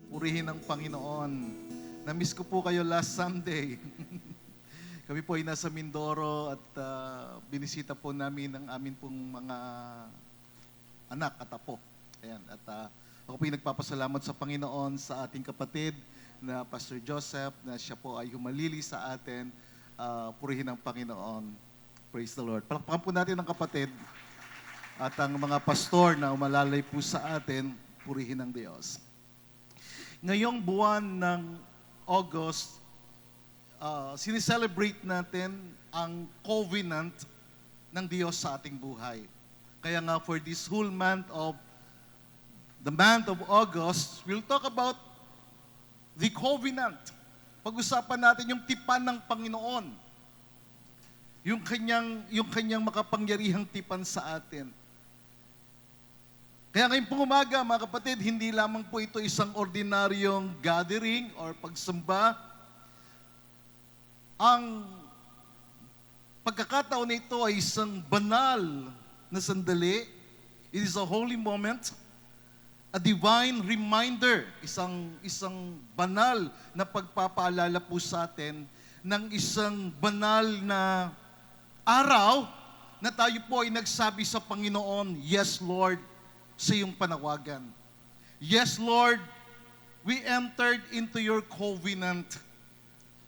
Purihin ang Panginoon. Na-miss ko po kayo last Sunday. Kami po ay nasa Mindoro at binisita po namin ang amin pong mga anak at apo. Ayan. At ako po ay nagpapasalamat sa Panginoon sa ating kapatid na Pastor Joseph na siya po ay humalili sa atin. Purihin ang Panginoon. Praise the Lord. Palakpakan po natin ang kapatid at ang mga pastor na umalalay po sa atin. Purihin ang Diyos. Ngayong buwan ng August, sineselebrate natin ang covenant ng Diyos sa ating buhay. Kaya nga for this whole month of August, we'll talk about the covenant. Pag-usapan natin yung tipan ng Panginoon. Yung kanyang makapangyarihang tipan sa atin. Kaya ngayong pong umaga, mga kapatid, hindi lamang po ito isang ordinaryong gathering or pagsamba. Ang pagkakataon na ito ay isang banal na sandali. It is a holy moment, a divine reminder, isang banal na pagpapaalala po sa atin ng isang banal na araw na tayo po ay nagsabi sa Panginoon, "Yes, Lord," sa iyong panawagan. Yes, Lord, we entered into your covenant.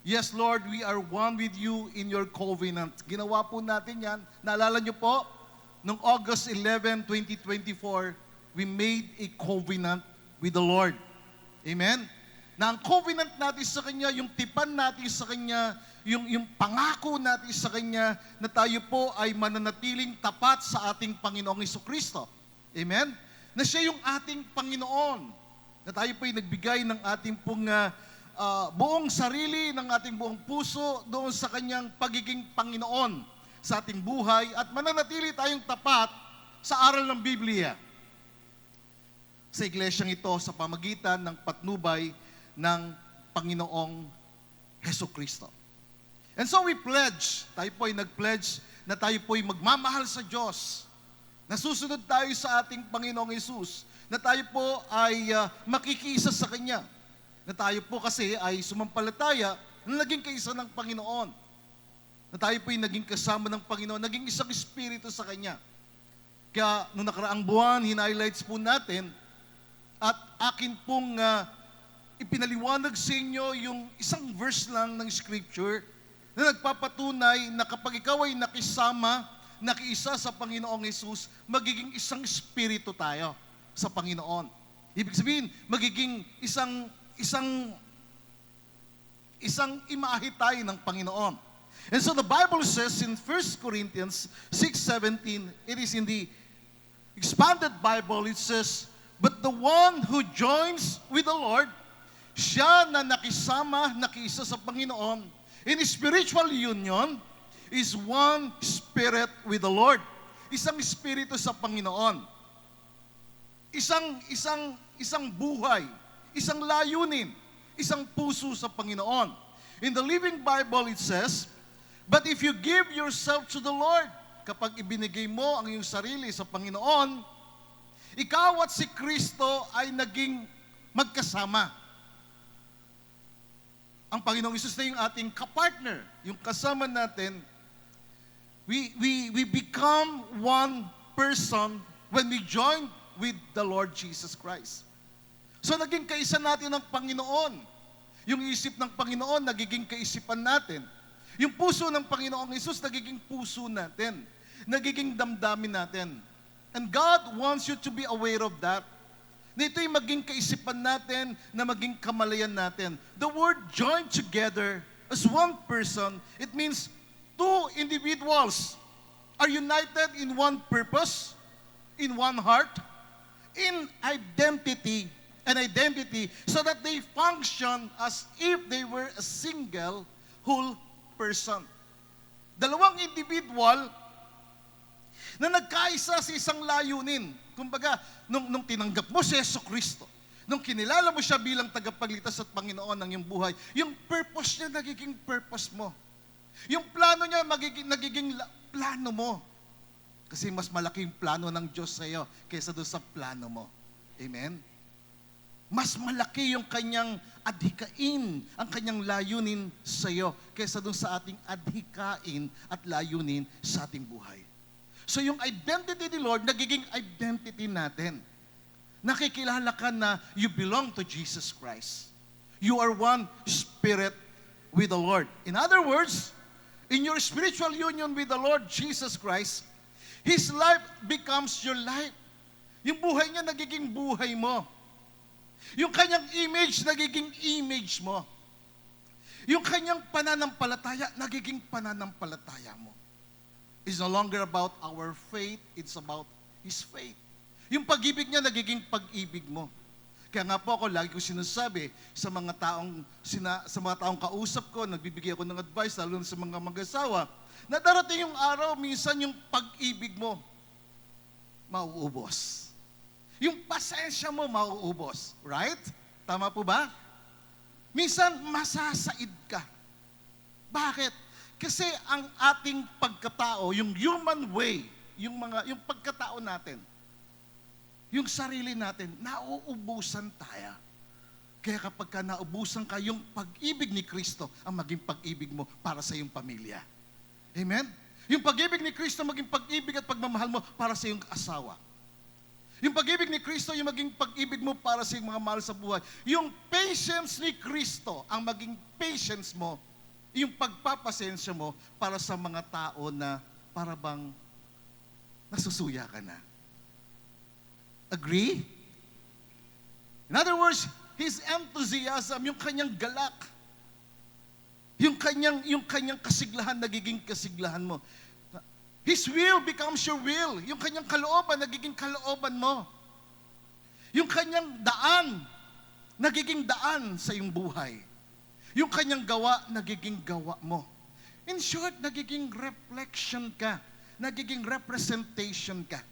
Yes, Lord, we are one with you in your covenant. Ginawa po natin yan. Naalala niyo po, noong August 11, 2024, we made a covenant with the Lord. Amen? Na ang covenant natin sa Kanya, yung tipan natin sa Kanya, yung pangako natin sa Kanya, na tayo po ay mananatiling tapat sa ating Panginoong Jesucristo. Amen? Na siya yung ating Panginoon. Na tayo po ay nagbigay ng ating pong buong sarili, ng ating buong puso doon sa kanyang pagiging Panginoon sa ating buhay at mananatili tayong tapat sa aral ng Biblia. Sa iglesyang ito sa pamagitan ng patnubay ng Panginoong Hesukristo. And so we pledge, tayo po ay nag-pledge na tayo po ay magmamahal sa Diyos. Nasusunod tayo sa ating Panginoong Hesus, na tayo po ay makikiisa sa Kanya. Na tayo po kasi ay sumampalataya na naging kaisa ng Panginoon. Na tayo po ay naging kasama ng Panginoon, naging isang espiritu sa Kanya. Kaya noong nakaraang buwan, hinighlights po natin at akin pong ipinaliwanag sa inyo yung isang verse lang ng Scripture na nagpapatunay na kapag ikaw ay nakiisa sa Panginoong Hesus, magiging isang espiritu tayo sa Panginoon. Ibig sabihin, magiging isang imahe tayo ng Panginoon. And so the Bible says in 1 Corinthians 6:17, it is in the expanded Bible, it says, "But the one who joins with the Lord, siya na nakiisa sa Panginoon, in spiritual union, is one spirit with the Lord." Isang espiritu sa Panginoon. Isang buhay, isang layunin, isang puso sa Panginoon. In the Living Bible it says, "But if you give yourself to the Lord," kapag ibinigay mo ang iyong sarili sa Panginoon, ikaw at si Kristo ay naging magkasama. Ang Panginoong Hesus na yung ating kapartner, yung kasama natin. We become one person when we join with the Lord Jesus Christ. So naging kaisa natin ng Panginoon. Yung isip ng Panginoon, nagiging kaisipan natin. Yung puso ng Panginoong Hesus, nagiging puso natin. Nagiging damdamin natin. And God wants you to be aware of that. Na ito'y maging kaisipan natin, na maging kamalayan natin. The word joined together as one person, it means two individuals are united in one purpose, in one heart, in identity, so that they function as if they were a single whole person. Dalawang individual na nagkaisa sa isang layunin. Kumbaga, nung tinanggap mo si Jesucristo, nung kinilala mo siya bilang tagapagligtas at Panginoon ng iyong buhay, yung purpose niya nagiging purpose mo. Yung plano niya nagiging plano mo. Kasi mas malaking plano ng Diyos sa iyo kaysa doon sa plano mo. Amen? Mas malaki yung kanyang adhikain, ang kanyang layunin sa iyo kaysa dun sa ating adhikain at layunin sa ating buhay. So yung identity ni Lord, nagiging identity natin. Nakikilala ka na you belong to Jesus Christ. You are one spirit with the Lord. In other words, in your spiritual union with the Lord Jesus Christ, His life becomes your life. Yung buhay niya nagiging buhay mo. Yung kanyang image, nagiging image mo. Yung kanyang pananampalataya, nagiging pananampalataya mo. It's no longer about our faith, it's about His faith. Yung pag-ibig niya, nagiging pag-ibig mo. Kaya nga po ako, lagi ko sinasabi sa mga taong kausap ko, nagbibigay ako ng advice, lalo sa mga mag-asawa, na darating yung araw, minsan yung pag-ibig mo, mauubos. Yung pasensya mo mauubos. Right? Tama po ba? Minsan, masasaid ka. Bakit? Kasi ang ating pagkatao, yung human way, yung pagkatao natin, yung sarili natin, nauubusan tayo. Kaya kapag ka naubusan ka, yung pag-ibig ni Kristo ang maging pag-ibig mo para sa iyong pamilya. Amen? Yung pag-ibig ni Kristo maging pag-ibig at pagmamahal mo para sa iyong asawa. Yung pag-ibig ni Kristo, yung maging pag-ibig mo para sa iyong mga mahal sa buhay. Yung patience ni Kristo, ang maging patience mo, yung pagpapasensya mo para sa mga tao na para bang nasusuya ka na. Agree? In other words, His enthusiasm, yung kanyang galak, yung kanyang kasiglahan, nagiging kasiglahan mo. His will becomes your will. Yung kanyang kalooban, nagiging kalooban mo. Yung kanyang daan, nagiging daan sa iyong buhay. Yung kanyang gawa, nagiging gawa mo. In short, nagiging reflection ka. Nagiging representation ka.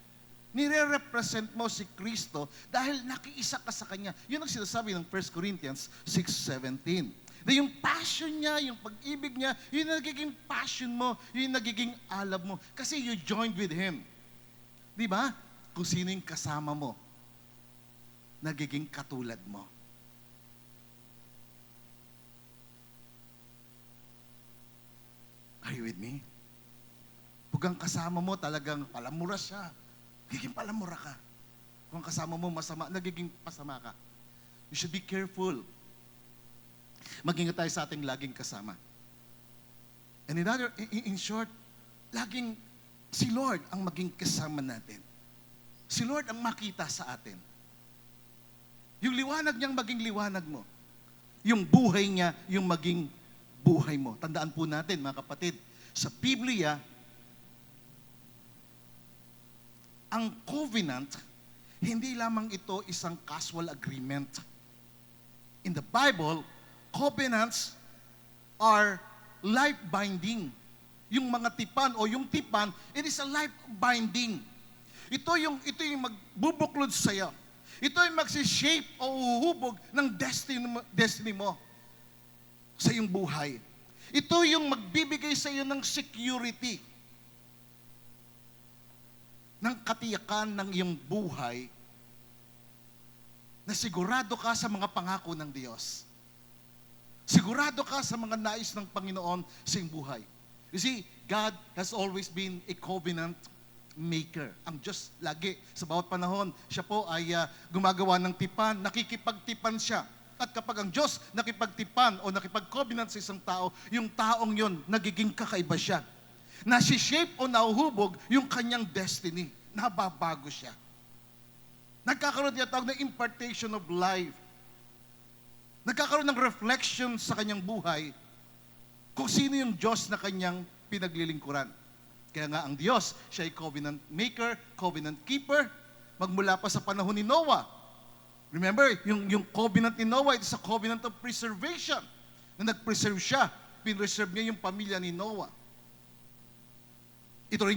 Nire-represent mo si Kristo dahil nakiisa ka sa Kanya. Yun ang sinasabi ng 1 Corinthians 6:17. Na yung passion niya, yung pag-ibig niya, yung nagiging passion mo, yung nagiging alab mo. Kasi you joined with Him. Di ba? Kung sino yung kasama mo, nagiging katulad mo. Are you with me? Pag ang kasama mo talagang palamura siya, nagiging palamura ka. Kung ang kasama mo masama, nagiging pasama ka. You should be careful. Mag-ingat tayo sa ating laging kasama. And in short, laging si Lord ang maging kasama natin. Si Lord ang makita sa atin. Yung liwanag niyang maging liwanag mo. Yung buhay niya, yung maging buhay mo. Tandaan po natin, mga kapatid, sa Biblia, ang covenant, hindi lamang ito isang casual agreement. In the Bible, covenants are life-binding. Yung mga tipan o yung tipan, it is a life-binding. Ito yung magbubuklod sa'yo. Ito yung magsishape o uhubog ng destiny mo sa iyong buhay. Ito yung magbibigay sa iyo ng security, ng katiyakan ng iyong buhay na sigurado ka sa mga pangako ng Diyos. Sigurado ka sa mga nais ng Panginoon sa iyong buhay. You see, God has always been a covenant maker. Ang Diyos lagi, sa bawat panahon, siya po ay gumagawa ng tipan, nakikipagtipan siya. At kapag ang Diyos nakipagtipan o nakipag-covenant sa isang tao, yung taong yon nagiging kakaiba siya. Nasi-shape o nauhubog yung kanyang destiny. Nababago siya. Nagkakaroon niya tawag na impartation of life. Nagkakaroon ng reflection sa kanyang buhay kung sino yung Diyos na kanyang pinaglilingkuran. Kaya nga ang Diyos, siya ay covenant maker, covenant keeper, magmula pa sa panahon ni Noah. Remember, yung covenant ni Noah, it is a covenant of preservation. Na nag-preserve siya, pinreserve niya yung pamilya ni Noah. Ito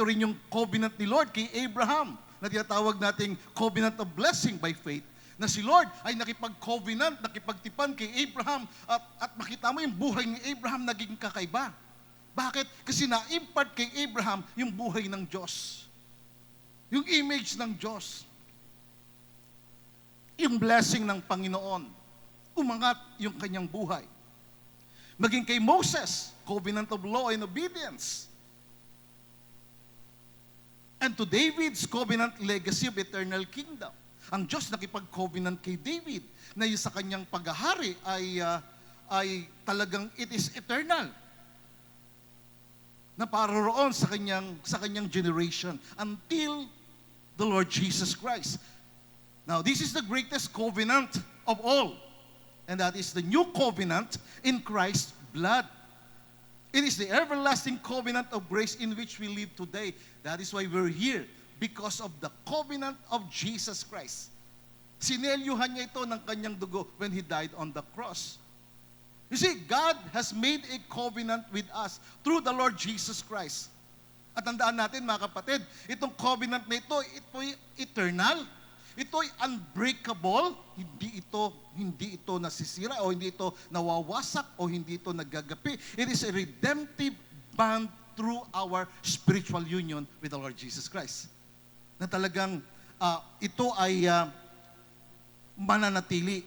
rin yung covenant ni Lord kay Abraham, na tinatawag nating covenant of blessing by faith. Na si Lord ay nakipag-covenant, nakipagtipan kay Abraham at makita mo yung buhay ni Abraham naging kakaiba. Bakit? Kasi na-impart kay Abraham yung buhay ng Diyos. Yung image ng Diyos. yung blessing ng Panginoon. Umangat yung kanyang buhay. Maging kay Moses, covenant of law and obedience. And to David's covenant legacy of eternal kingdom. Ang Diyos nakipag-covenant kay David na yung sa kanyang paghahari ay talagang it is eternal. Na paroroon sa kanyang generation until the Lord Jesus Christ. Now, this is the greatest covenant of all. And that is the new covenant in Christ's blood. It is the everlasting covenant of grace in which we live today. That is why we're here, because of the covenant of Jesus Christ. Sinelyuhan niya ito ng kanyang dugo when He died on the cross. You see, God has made a covenant with us through the Lord Jesus Christ. At tandaan natin, mga kapatid, itong covenant na ito'y eternal. Ito'y unbreakable. Hindi ito nasisira o hindi ito nawawasak o hindi ito nagagapi. It is a redemptive bond through our spiritual union with the Lord Jesus Christ. Na talagang ito ay mananatili.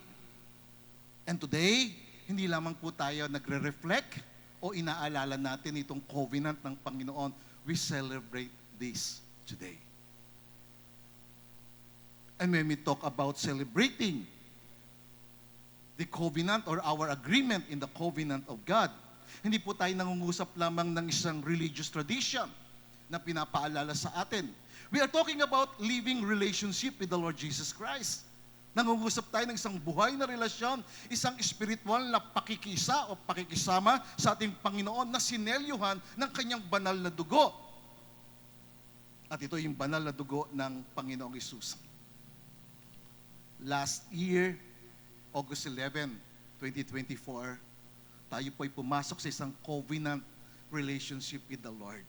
And today, hindi lamang po tayo nagre-reflect o inaalala natin itong covenant ng Panginoon. We celebrate this today. And when we talk about celebrating the covenant or our agreement in the covenant of God, hindi po tayo nangungusap lamang ng isang religious tradition na pinapaalala sa atin. We are talking about living relationship with the Lord Jesus Christ. Nangungusap tayo ng isang buhay na relasyon, isang spiritual na pakikisa o pakikisama sa ating Panginoon na sinelyuhan ng kanyang banal na dugo. At ito yung banal na dugo ng Panginoong Hesus. Last year, August 11, 2024, tayo po ay pumasok sa isang covenant relationship with the Lord.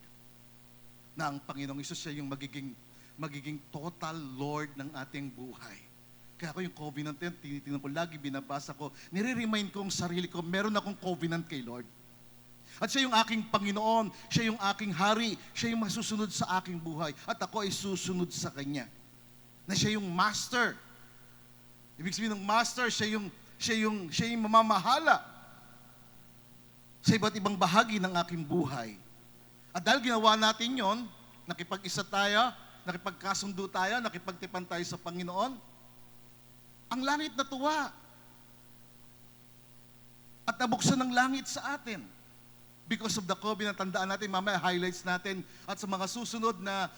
Na ang Panginoong Hesus siya yung magiging total Lord ng ating buhay. Kaya ako yung covenant yan, tinitingnan ko, lagi binabasa ko, nire-remind ko ang sarili ko, meron akong covenant kay Lord. At siya yung aking Panginoon, siya yung aking hari, siya yung masusunod sa aking buhay. At ako ay susunod sa Kanya. Na siya yung master. Ibig sabihin ng master, siya yung mamamahala sa iba't ibang bahagi ng aking buhay. At dahil ginawa natin yon, nakipag-isa tayo, nakipagkasundo tayo, nakipagtipan tayo sa Panginoon, ang langit natuwa. At nabuksan ng langit sa atin. Because of the covenant, tandaan natin, mamaya highlights natin, at sa mga susunod na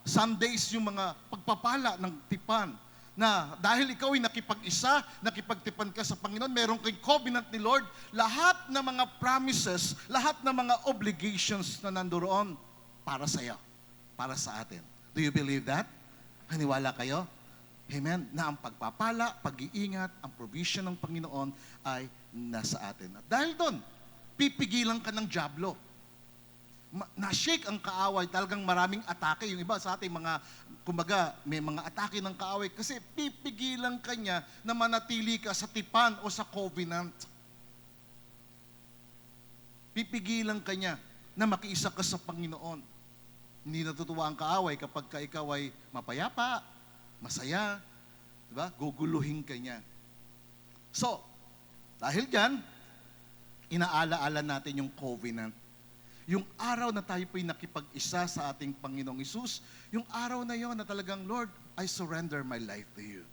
Sundays, yung mga pagpapala ng tipan, na dahil ikaw ay nakipag-isa, nakipagtipan ka sa Panginoon, meron kang covenant ni Lord, lahat ng mga promises, lahat ng mga obligations na nandoon para sa iyo, para sa atin. Do you believe that? Haniwala kayo? Amen? Na ang pagpapala, pag-iingat, ang provision ng Panginoon ay nasa atin. At dahil doon, pipigilan ka ng dyablo. Na-shake ang kaaway, talagang maraming atake. Yung iba sa ating mga, kumbaga, may mga atake ng kaaway kasi pipigilan ka niya na manatili ka sa tipan o sa covenant. Pipigilan ka niya na makiisa ka sa Panginoon. Hindi natutuwa ang kaaway kapag ka ikaw ay mapayapa, masaya, diba? Guguluhin ka niya. So, dahil dyan, inaala-ala natin yung covenant. Yung araw na tayo po'y nakipag-isa sa ating Panginoong Hesus, yung araw na yon na talagang, Lord, I surrender my life to you.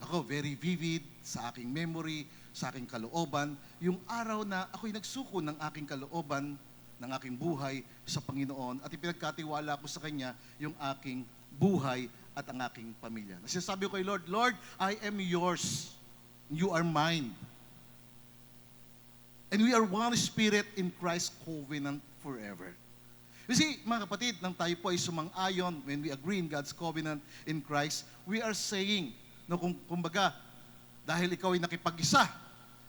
Ako, very vivid sa aking memory, sa aking kalooban, yung araw na ako'y nagsuko ng aking kalooban, ng aking buhay sa Panginoon, at ipinagkatiwala ko sa Kanya yung aking buhay at ang aking pamilya. Nasasabi ko kay Lord, Lord, I am yours. You are mine. And we are one spirit in Christ's covenant forever. You see, mga kapatid, nang tayo po ay sumang-ayon, when we agree in God's covenant in Christ, we are saying, no, kumbaga, dahil ikaw ay nakipag-isa,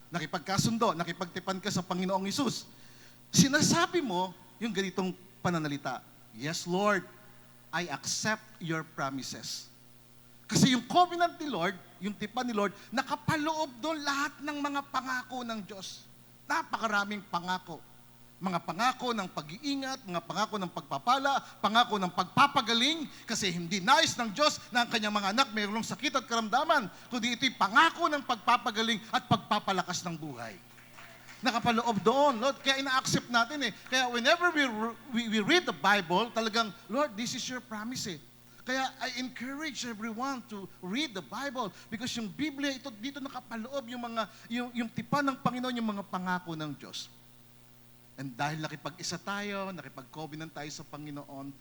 nakipagkasundo, nakipagtipan ka sa Panginoong Hesus, sinasabi mo yung ganitong pananalita, yes, Lord, I accept your promises. Kasi yung covenant ni Lord, yung tipan ni Lord, nakapaloob doon lahat ng mga pangako ng Diyos. Napakaraming pangako. Mga pangako ng pag-iingat, mga pangako ng pagpapala, pangako ng pagpapagaling, kasi hindi nais ng Diyos na ang kanyang mga anak mayroong sakit at karamdaman, kundi ito'y pangako ng pagpapagaling at pagpapalakas ng buhay. Nakapaloob doon, Lord, kaya ina-accept natin eh. Kaya whenever we read the Bible, talagang, Lord, this is your promise eh. Kaya I encourage everyone to read the Bible because yung Biblia, dito nakapaloob yung tipan ng Panginoon, yung mga pangako ng Diyos. And dahil nakipag-isa tayo, nakipag-covenant tayo sa Panginoon,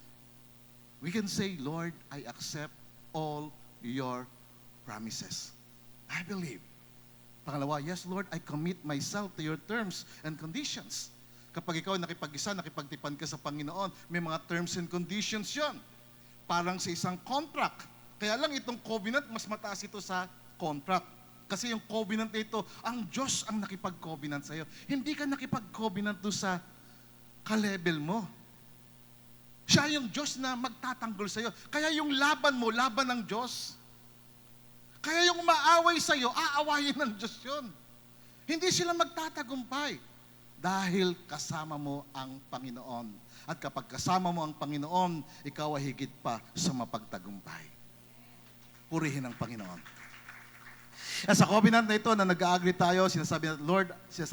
we can say, Lord, I accept all your promises. I believe. Pangalawa, yes, Lord, I commit myself to your terms and conditions. Kapag ikaw nakipag-isa, nakipagtipan ka sa Panginoon, may mga terms and conditions yon. Parang sa isang contract. Kaya lang itong covenant, mas mataas ito sa contract. Kasi yung covenant nito, ang Diyos ang nakipag-covenant sa'yo. Hindi ka nakipag-covenant doon sa ka-level mo. Siya yung Diyos na magtatanggol sa'yo. Kaya yung laban mo, laban ng Diyos. Kaya yung maaway sa'yo, aawayin ng Diyos yun. Hindi sila magtatagumpay dahil kasama mo ang Panginoon. At kapag kasama mo ang Panginoon, ikaw ay higit pa sa mapagtagumpay. Purihin ang Panginoon. At sa covenant na ito na nag-agree tayo, sinasabi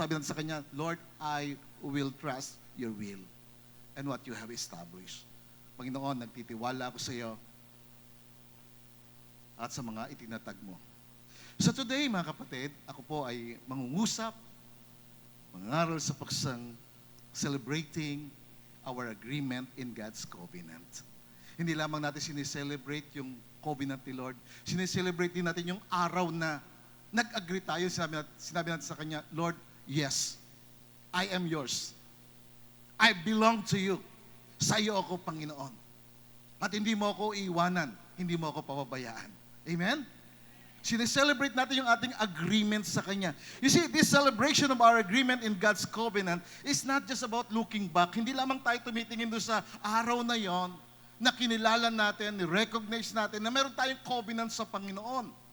natin sa Kanya, Lord, I will trust your will and what you have established. Panginoon, nagtitiwala ako sa iyo at sa mga itinatag mo. So today, mga kapatid, ako po ay mangungusap, mangaral sa paksang celebrating our agreement in God's covenant. Hindi lamang natin sineselebrate yung covenant ni Lord, sineselebrate din natin yung araw na nag-agree tayo, sinabi natin sa Kanya, Lord, yes, I am yours. I belong to you. Sa iyo ako, Panginoon. At hindi mo ako iiwanan, hindi mo ako pababayaan. Amen? Sineselebrate natin yung ating agreement sa Kanya. You see, this celebration of our agreement in God's covenant is not just about looking back. Hindi lamang tayo tumitingin doon sa araw na yon na kinilala natin, ni-recognize natin na meron tayong covenant sa Panginoon.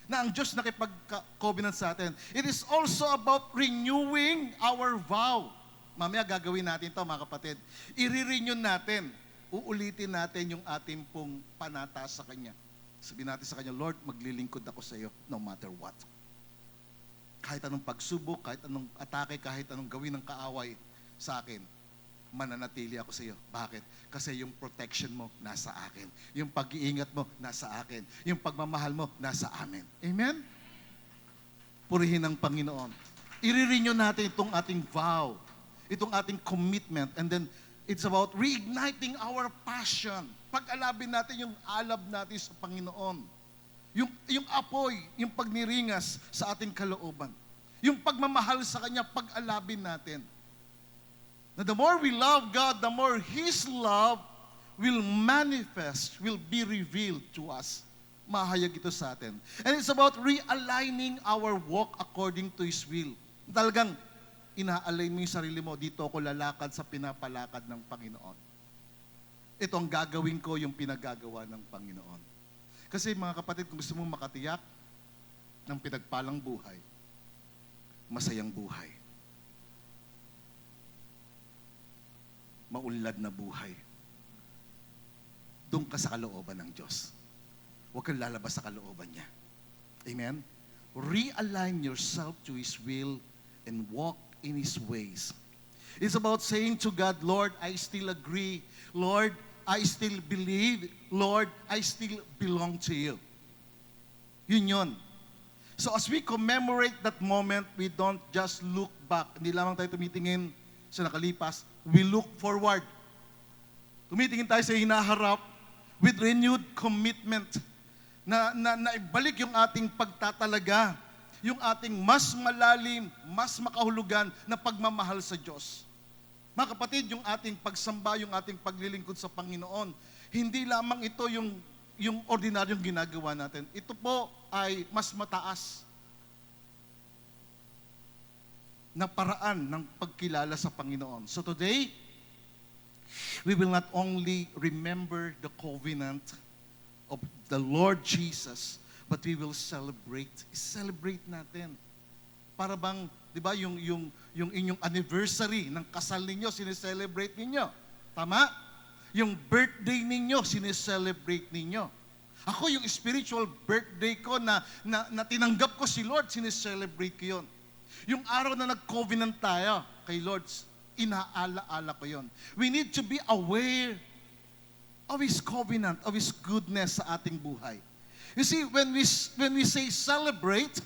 Na ang Diyos nakipag-covenant sa atin. It is also about renewing our vow. Mamaya gagawin natin ito, mga kapatid. I-renew natin. Uulitin natin yung ating pong panata sa Kanya. Sabihin natin sa Kanya, Lord, maglilingkod ako sa iyo no matter what. Kahit anong pagsubok, kahit anong atake, kahit anong gawin ng kaaway sa akin, mananatili ako sa iyo. Bakit? Kasi yung protection mo, nasa akin. Yung pag-iingat mo, nasa akin. Yung pagmamahal mo, nasa amin. Amen? Purihin ang Panginoon. I-renew natin itong ating vow, itong ating commitment, and then it's about reigniting our passion. Pag-alabin natin yung alab natin sa Panginoon. Yung apoy, yung pagniringas sa ating kalooban. Yung pagmamahal sa Kanya, pag-alabin natin. Now, the more we love God, the more His love will manifest, will be revealed to us. Mahayag ito sa atin. And it's about realigning our walk according to His will. Talagang ina-align mo yung sarili mo, dito ako lalakad sa pinapalakad ng Panginoon. Ito ang gagawin ko, yung pinagagawa ng Panginoon. Kasi mga kapatid, kung gusto mo makatiyak ng pinagpalang buhay, masayang buhay, maunlad na buhay, doon ka sa kalooban ng Diyos. Huwag kang lalabas sa kalooban niya. Amen? Realign yourself to His will and walk in His ways. It's about saying to God, Lord, I still agree. Lord, I still believe. Lord, I still belong to you. Yun yun. So as we commemorate that moment, we don't just look back. Hindi lamang tayo tumitingin sa nakalipas. We look forward. Tumitingin tayo sa hinaharap with renewed commitment na ibalik yung ating pagtatalaga, yung ating mas malalim, mas makahulugan na pagmamahal sa Diyos. Mga kapatid, yung ating pagsamba, yung ating paglilingkod sa Panginoon, hindi lamang ito yung ordinaryong ginagawa natin. Ito po ay mas mataas na paraan ng pagkilala sa Panginoon. So today, we will not only remember the covenant of the Lord Jesus, but we will celebrate. Celebrate natin. Para bang di ba, yung inyong anniversary ng kasal ninyo, sineselebrate ninyo. Tama? Yung birthday ninyo, sineselebrate ninyo. Ako, yung spiritual birthday ko na tinanggap ko si Lord, sineselebrate ko yun. Yung araw na nag-covenant tayo kay Lord, inaala-ala ko yun. We need to be aware of His covenant, of His goodness sa ating buhay. You see, when we say celebrate,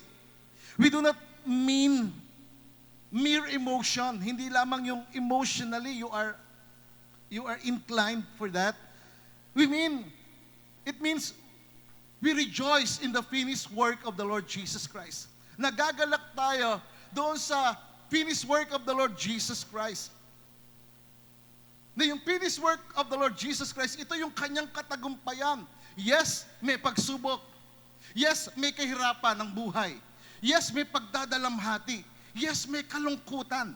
we do not mean mere emotion. Hindi lamang yung emotionally you are inclined for that. It means we rejoice in the finished work of the Lord Jesus Christ. Nagagalak tayo doon sa finished work of the Lord Jesus Christ. Na yung finished work of the Lord Jesus Christ, ito yung kanyang katagumpayan. Yes, may pagsubok. Yes, may kahirapan ng buhay. Yes, may pagdadalamhati. Yes, may kalungkutan.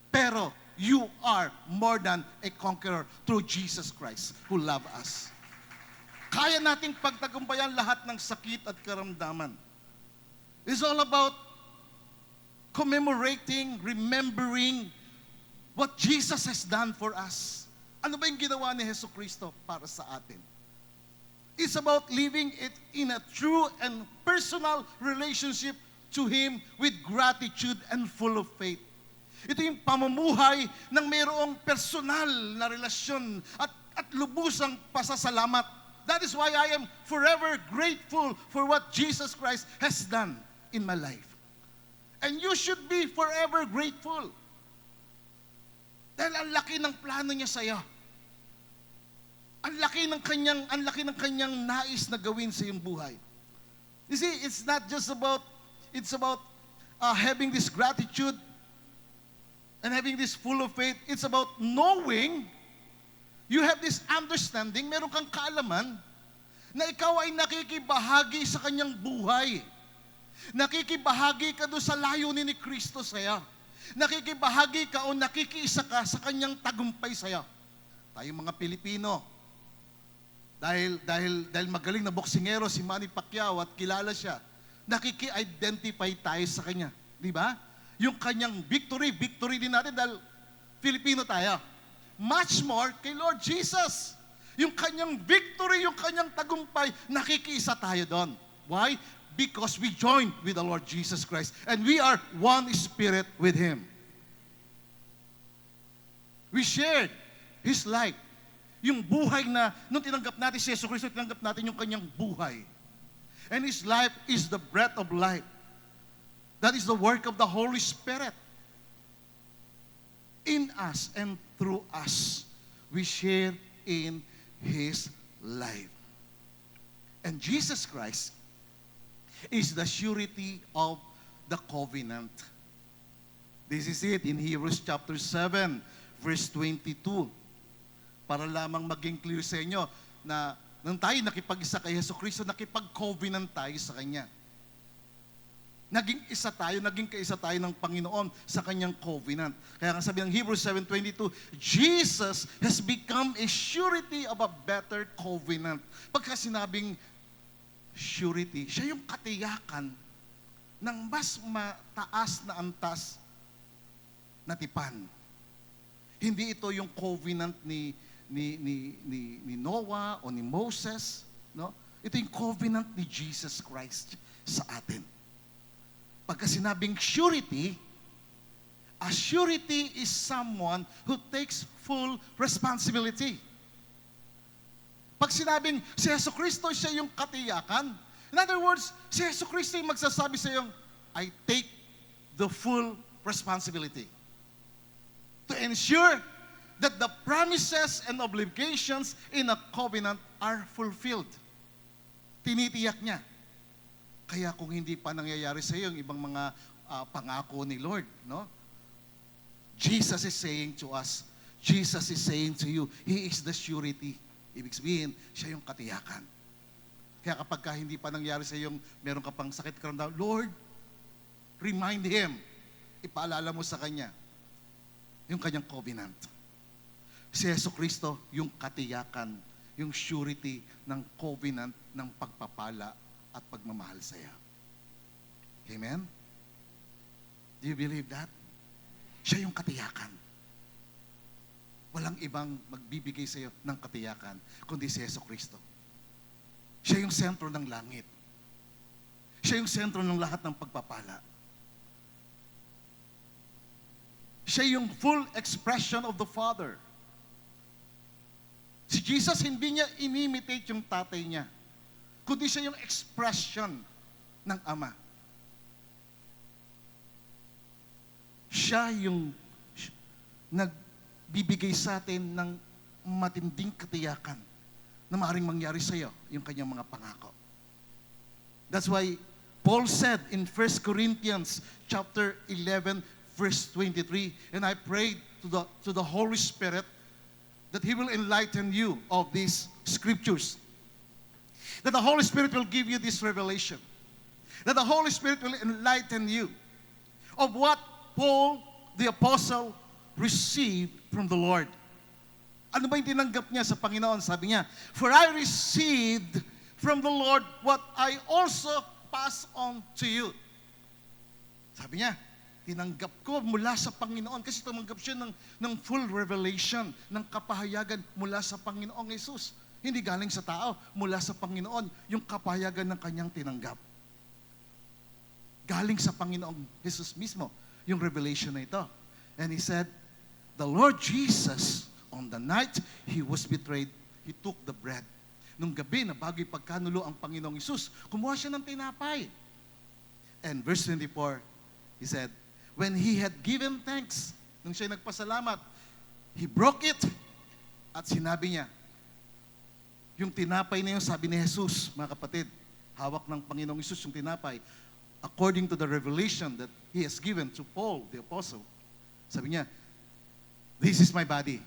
Pero you are more than a conqueror through Jesus Christ who loved us. Kaya nating pagtagumpayan lahat ng sakit at karamdaman. It's all about commemorating, remembering what Jesus has done for us. Ano ba yung ginawa ni Hesus Kristo para sa atin? It's about living it in a true and personal relationship to Him with gratitude and full of faith. Ito yung pamumuhay ng mayroong personal na relasyon at lubusang pasasalamat. That is why I am forever grateful for what Jesus Christ has done in my life. And you should be forever grateful. Dahil ang laki ng plano niya sa iyo. Ang laki ng kanyang nais na gawin sa iyong buhay. You see, it's not just about having this gratitude and having this full of faith. It's about knowing, you have this understanding, meron kang kaalaman, na ikaw ay nakikibahagi sa kanyang buhay. Nakikibahagi ka doon sa layunin ni Kristo sa iyo. Nakikibahagi ka o nakikiisa ka sa kanyang tagumpay sa iyo. Tayong mga Pilipino, dahil magaling na boksingero si Manny Pacquiao at kilala siya, nakiki-identify tayo sa kanya. Di ba? Yung kanyang victory din natin dahil Filipino tayo. Much more kay Lord Jesus. Yung kanyang victory, yung kanyang tagumpay, nakikiisa tayo doon. Why? Because we joined with the Lord Jesus Christ and we are one spirit with Him. We shared His life. Yung buhay na, nung tinanggap natin si Yesu Cristo, tinanggap natin yung kanyang buhay. And His life is the breath of life. That is the work of the Holy Spirit. In us and through us, we share in His life. And Jesus Christ is the surety of the covenant. This is it in Hebrews chapter 7, verse 22. Para lamang maging clear sa inyo na nang tayo nakipag-isa kay Hesus Kristo, nakipag-covenant tayo sa Kanya. Naging kaisa tayo ng Panginoon sa Kanyang covenant. Kaya nga sabi ng Hebrews 7:22, Jesus has become a surety of a better covenant. Pagka sinabing surety, siya yung katiyakan ng mas mataas na antas na tipan. Hindi ito yung covenant ni Noah o ni Moses, no? Ito yung covenant ni Jesus Christ sa atin. Pagka sinabing surety, a surety is someone who takes full responsibility. Pag sinabing si Hesus Kristo siya yung katiyakan, in other words, si Hesus Kristo yung magsasabi sa iyo, I take the full responsibility to ensure that the promises and obligations in a covenant are fulfilled. Tinitiyak niya. Kaya kung hindi pa nangyayari sa iyo yung ibang mga pangako ni Lord, no? Jesus is saying to us, Jesus is saying to you, He is the surety. Ibig sabihin, siya yung katiyakan. Kaya kapag hindi pa nangyari sa iyo yung meron ka pang sakit karamdaman, Lord, remind Him. Ipaalala mo sa Kanya yung Kanyang covenant. Si Hesus Kristo, yung katiyakan, yung surety ng covenant ng pagpapala at pagmamahal sa iyo. Amen? Do you believe that? Siya yung katiyakan. Walang ibang magbibigay sa iyo ng katiyakan, kundi si Jesucristo. Siya yung sentro ng langit. Siya yung sentro ng lahat ng pagpapala. Siya yung full expression of the Father. Si Jesus, hindi niya inimitate yung tatay niya, kundi siya yung expression ng Ama. Siya yung nagbibigay sa atin ng matinding katiyakan na maaaring mangyari sa iyo yung kanyang mga pangako. That's why Paul said in 1 Corinthians chapter 11, verse 23, and I prayed to the Holy Spirit that He will enlighten you of these scriptures. That the Holy Spirit will give you this revelation. That the Holy Spirit will enlighten you of what Paul, the Apostle, received from the Lord. Ano ba yung tinanggap niya sa Panginoon? Sabi niya, "For I received from the Lord what I also pass on to you." Sabi niya, tinanggap ko mula sa Panginoon kasi tumanggap siya ng full revelation, ng kapahayagan mula sa Panginoong Jesus. Hindi galing sa tao, mula sa Panginoon, yung kapahayagan ng kanyang tinanggap. Galing sa Panginoong Jesus mismo, yung revelation na ito. And he said, the Lord Jesus, on the night He was betrayed, He took the bread. Nung gabi na bago ipagkanulo ang Panginoong Isus, kumuha siya ng tinapay. And verse 24, He said, when He had given thanks, nung siya nagpasalamat, He broke it, at sinabi niya, yung tinapay na yun, sabi ni Jesus, mga kapatid, hawak ng Panginoong Isus yung tinapay, according to the revelation that He has given to Paul, the Apostle, sabi niya, this is my body.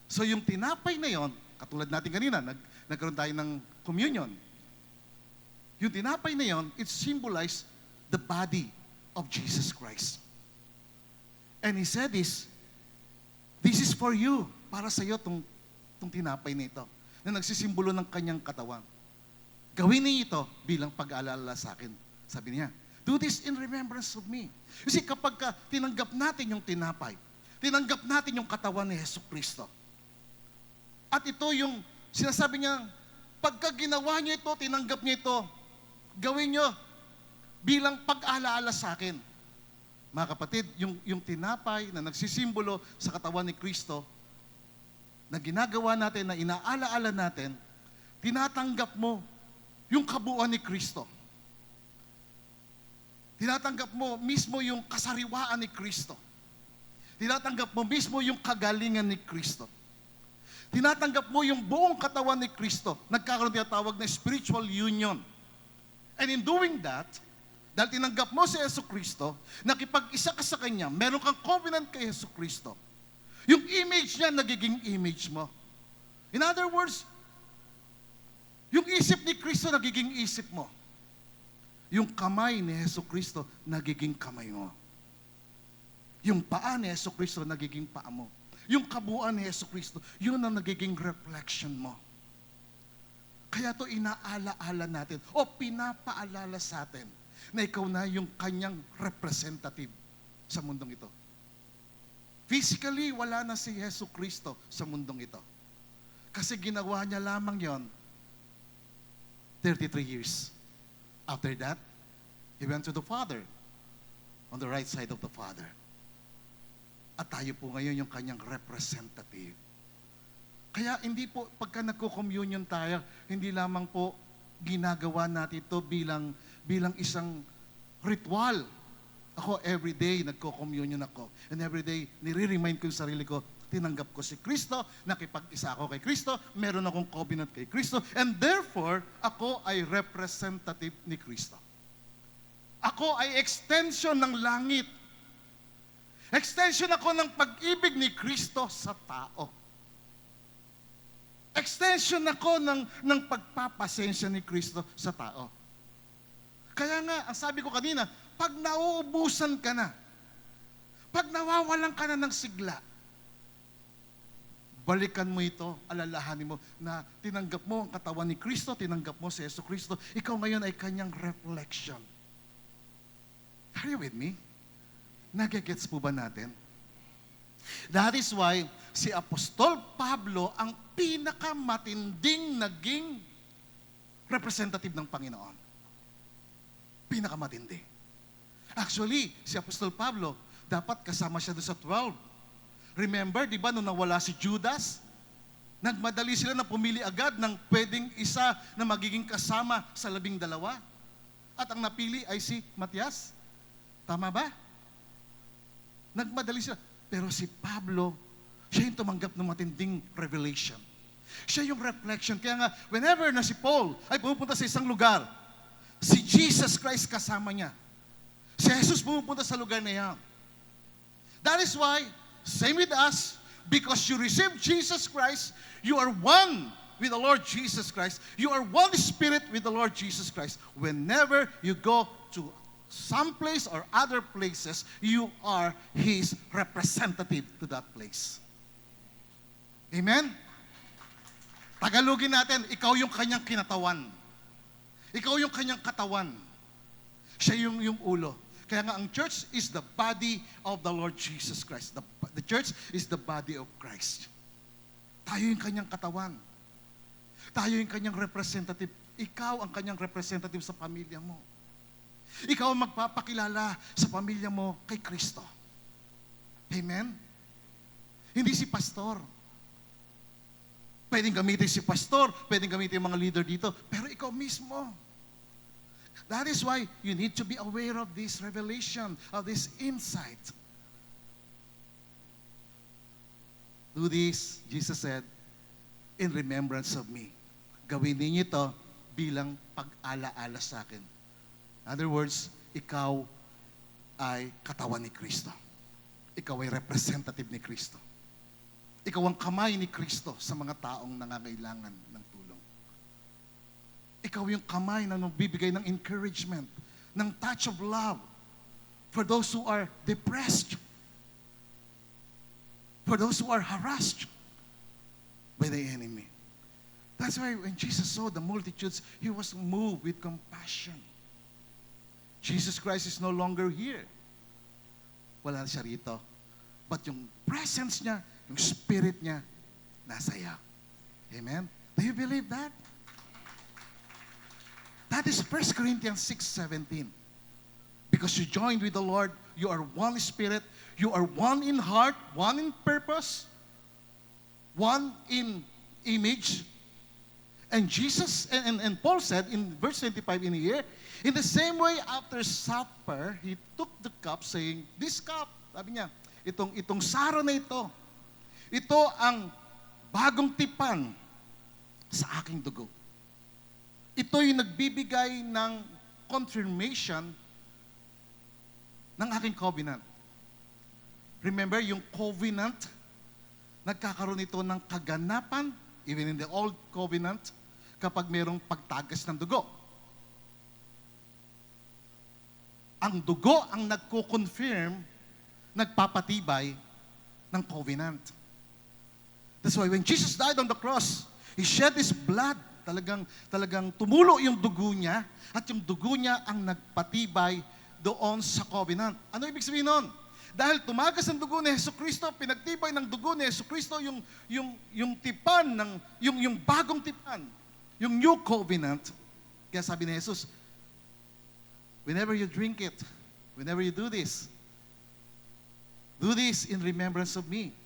So yung tinapay na yon, katulad natin kanina, nagkaroon tayo ng communion. Yung tinapay na yon, it symbolized the body of Jesus Christ. And He said this is for you, para sa iyo tong tinapay na ito, na nagsisimbolo ng kanyang katawan. Gawin niyo ito bilang pag-aalala sa akin. Sabi niya, do this in remembrance of me. Kasi kapag tinanggap natin yung tinapay, tinanggap natin yung katawan ni Jesucristo. At ito yung sinasabi niya, pagka ginawa niyo ito, tinanggap niyo ito, gawin niyo bilang pag-alaala sa akin. Mga kapatid, yung tinapay na nagsisimbolo sa katawan ni Kristo, na ginagawa natin, na inaalaala natin, tinatanggap mo yung kabuuan ni Kristo. Tinatanggap mo mismo yung kasariwaan ni Kristo. Tinatanggap mo mismo yung kagalingan ni Kristo. Tinatanggap mo yung buong katawan ni Kristo. Nagkakaroon tinatawag na spiritual union. And in doing that, dahil tinanggap mo si Jesucristo, nakipag-isa ka sa Kanya, meron kang covenant kay Jesucristo. Yung image niya, nagiging image mo. In other words, yung isip ni Kristo, nagiging isip mo. Yung kamay ni Jesucristo, nagiging kamay mo. Yung paa ni Jesucristo, nagiging paa mo. Yung kabuuan ni Jesucristo, yun ang nagiging reflection mo. Kaya to inaala-ala natin o pinapaalala sa atin na ikaw na yung kanyang representative sa mundong ito. Physically, wala na si Jesucristo sa mundong ito. Kasi ginawa niya lamang yon 33 years. After that, He went to the Father, on the right side of the Father. At tayo po ngayon yung kanyang representative. Kaya hindi po, pagka nagko-communion tayo, hindi lamang po ginagawa natin ito bilang isang ritual. Ako, everyday, nagko-communion ako. And everyday, nire-remind ko yung sarili ko, tinanggap ko si Kristo, nakipag-isa ako kay Kristo, meron akong covenant kay Kristo, and therefore, ako ay representative ni Kristo. Ako ay extension ng langit. Extension ako ng pag-ibig ni Kristo sa tao. Extension ako ng pagpapasensya ni Kristo sa tao. Kaya nga, ang sabi ko kanina, pag nauubusan ka na, pag nawawalan ka na ng sigla, balikan mo ito, alalahanin mo na tinanggap mo ang katawan ni Kristo, tinanggap mo si Jesucristo, ikaw ngayon ay kanyang reflection. Are you with me? Nagigets po ba natin? That is why si Apostol Pablo ang pinakamatinding naging representative ng Panginoon. Pinakamatindi. Actually, si Apostol Pablo, dapat kasama siya doon sa 12. Remember, di ba, nung nawala si Judas, nagmadali sila na pumili agad ng pwedeng isa na magiging kasama sa 12. At ang napili ay si Matias. Tama ba? Nagmadali sila. Pero si Pablo, siya yung tumanggap ng matinding revelation. Siya yung reflection. Kaya nga, whenever na si Paul ay pumupunta sa isang lugar, si Jesus Christ kasama niya. Si Jesus pumupunta sa lugar na yan. That is why, same with us, because you receive Jesus Christ, you are one with the Lord Jesus Christ. You are one spirit with the Lord Jesus Christ. Whenever you go to some place or other places, you are His representative to that place. Amen? Tagalogin natin, ikaw yung kanyang kinatawan. Ikaw yung kanyang katawan. Siya yung ulo. Kaya nga ang church is the body of the Lord Jesus Christ. The church is the body of Christ. Tayo yung kanyang katawan. Tayo yung kanyang representative. Ikaw ang kanyang representative sa pamilya mo. Ikaw ang magpapakilala sa pamilya mo kay Kristo. Amen? Hindi si pastor. Pwedeng gamitin si pastor, pwedeng gamitin yung mga leader dito, pero ikaw mismo. That is why you need to be aware of this revelation, of this insight. Do this, Jesus said, in remembrance of me. Gawin ninyo ito bilang pag-alaala sa akin. In other words, ikaw ay katawan ni Kristo. Ikaw ay representative ni Kristo. Ikaw ang kamay ni Kristo sa mga taong nangangailangan ng tulong. Ikaw yung kamay na nagbibigay ng encouragement, ng touch of love for those who are depressed, for those who are harassed by the enemy. That's why when Jesus saw the multitudes, He was moved with compassion. Jesus Christ is no longer here. Wala siya rito. But yung presence niya, yung spirit niya, nasa iyo. Amen? Do you believe that? That is 1 Corinthians 6:17. Because you joined with the Lord, you are one spirit, you are one in heart, one in purpose, one in image. And Jesus, and Paul said in verse 25 in here, in the same way after supper, He took the cup saying, this cup, sabi niya, itong saro na ito ang bagong tipan sa aking dugo. Ito yung nagbibigay ng confirmation ng aking covenant. Remember, yung covenant, nagkakaroon ito ng kaganapan, even in the old covenant, kapag mayroong pagtagas ng dugo. Ang dugo ang nagko-confirm, nagpapatibay ng covenant. That's why when Jesus died on the cross, He shed His blood. Talagang tumulo yung dugo niya, at yung dugo niya ang nagpatibay doon sa covenant. Ano ibig sabihin nun? Dahil tumagas ang dugo ni Jesucristo, pinagtibay ng dugo ni Jesucristo yung tipan yung bagong tipan, yung new covenant. Kaya sabi ni Jesus, whenever you drink it, whenever you do this in remembrance of me.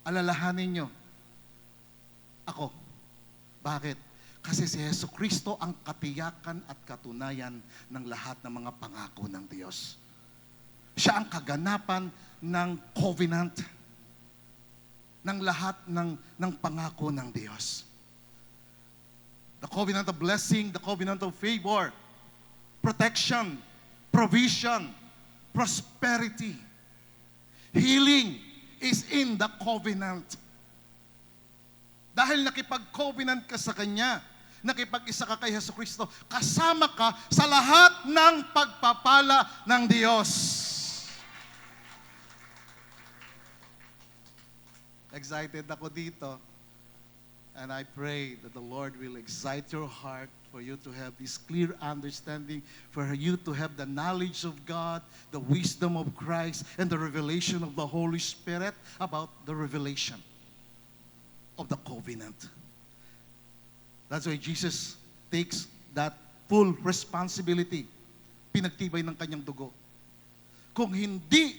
Alalahanin nyo ako. Bakit? Kasi si Jesucristo ang katiyakan at katunayan ng lahat ng mga pangako ng Diyos. Siya ang kaganapan ng covenant, ng lahat ng pangako ng Diyos. The covenant of blessing, the covenant of favor, protection, provision, prosperity, healing is in the covenant. Dahil nakipag-covenant ka sa Kanya, nakipag-isa ka kay Jesucristo, kasama ka sa lahat ng pagpapala ng Diyos. Excited ako dito. And I pray that the Lord will excite your heart for you to have this clear understanding, for you to have the knowledge of God, the wisdom of Christ, and the revelation of the Holy Spirit about the revelation of the covenant. That's why Jesus takes that full responsibility. Pinagtibay ng kanyang dugo. Kung hindi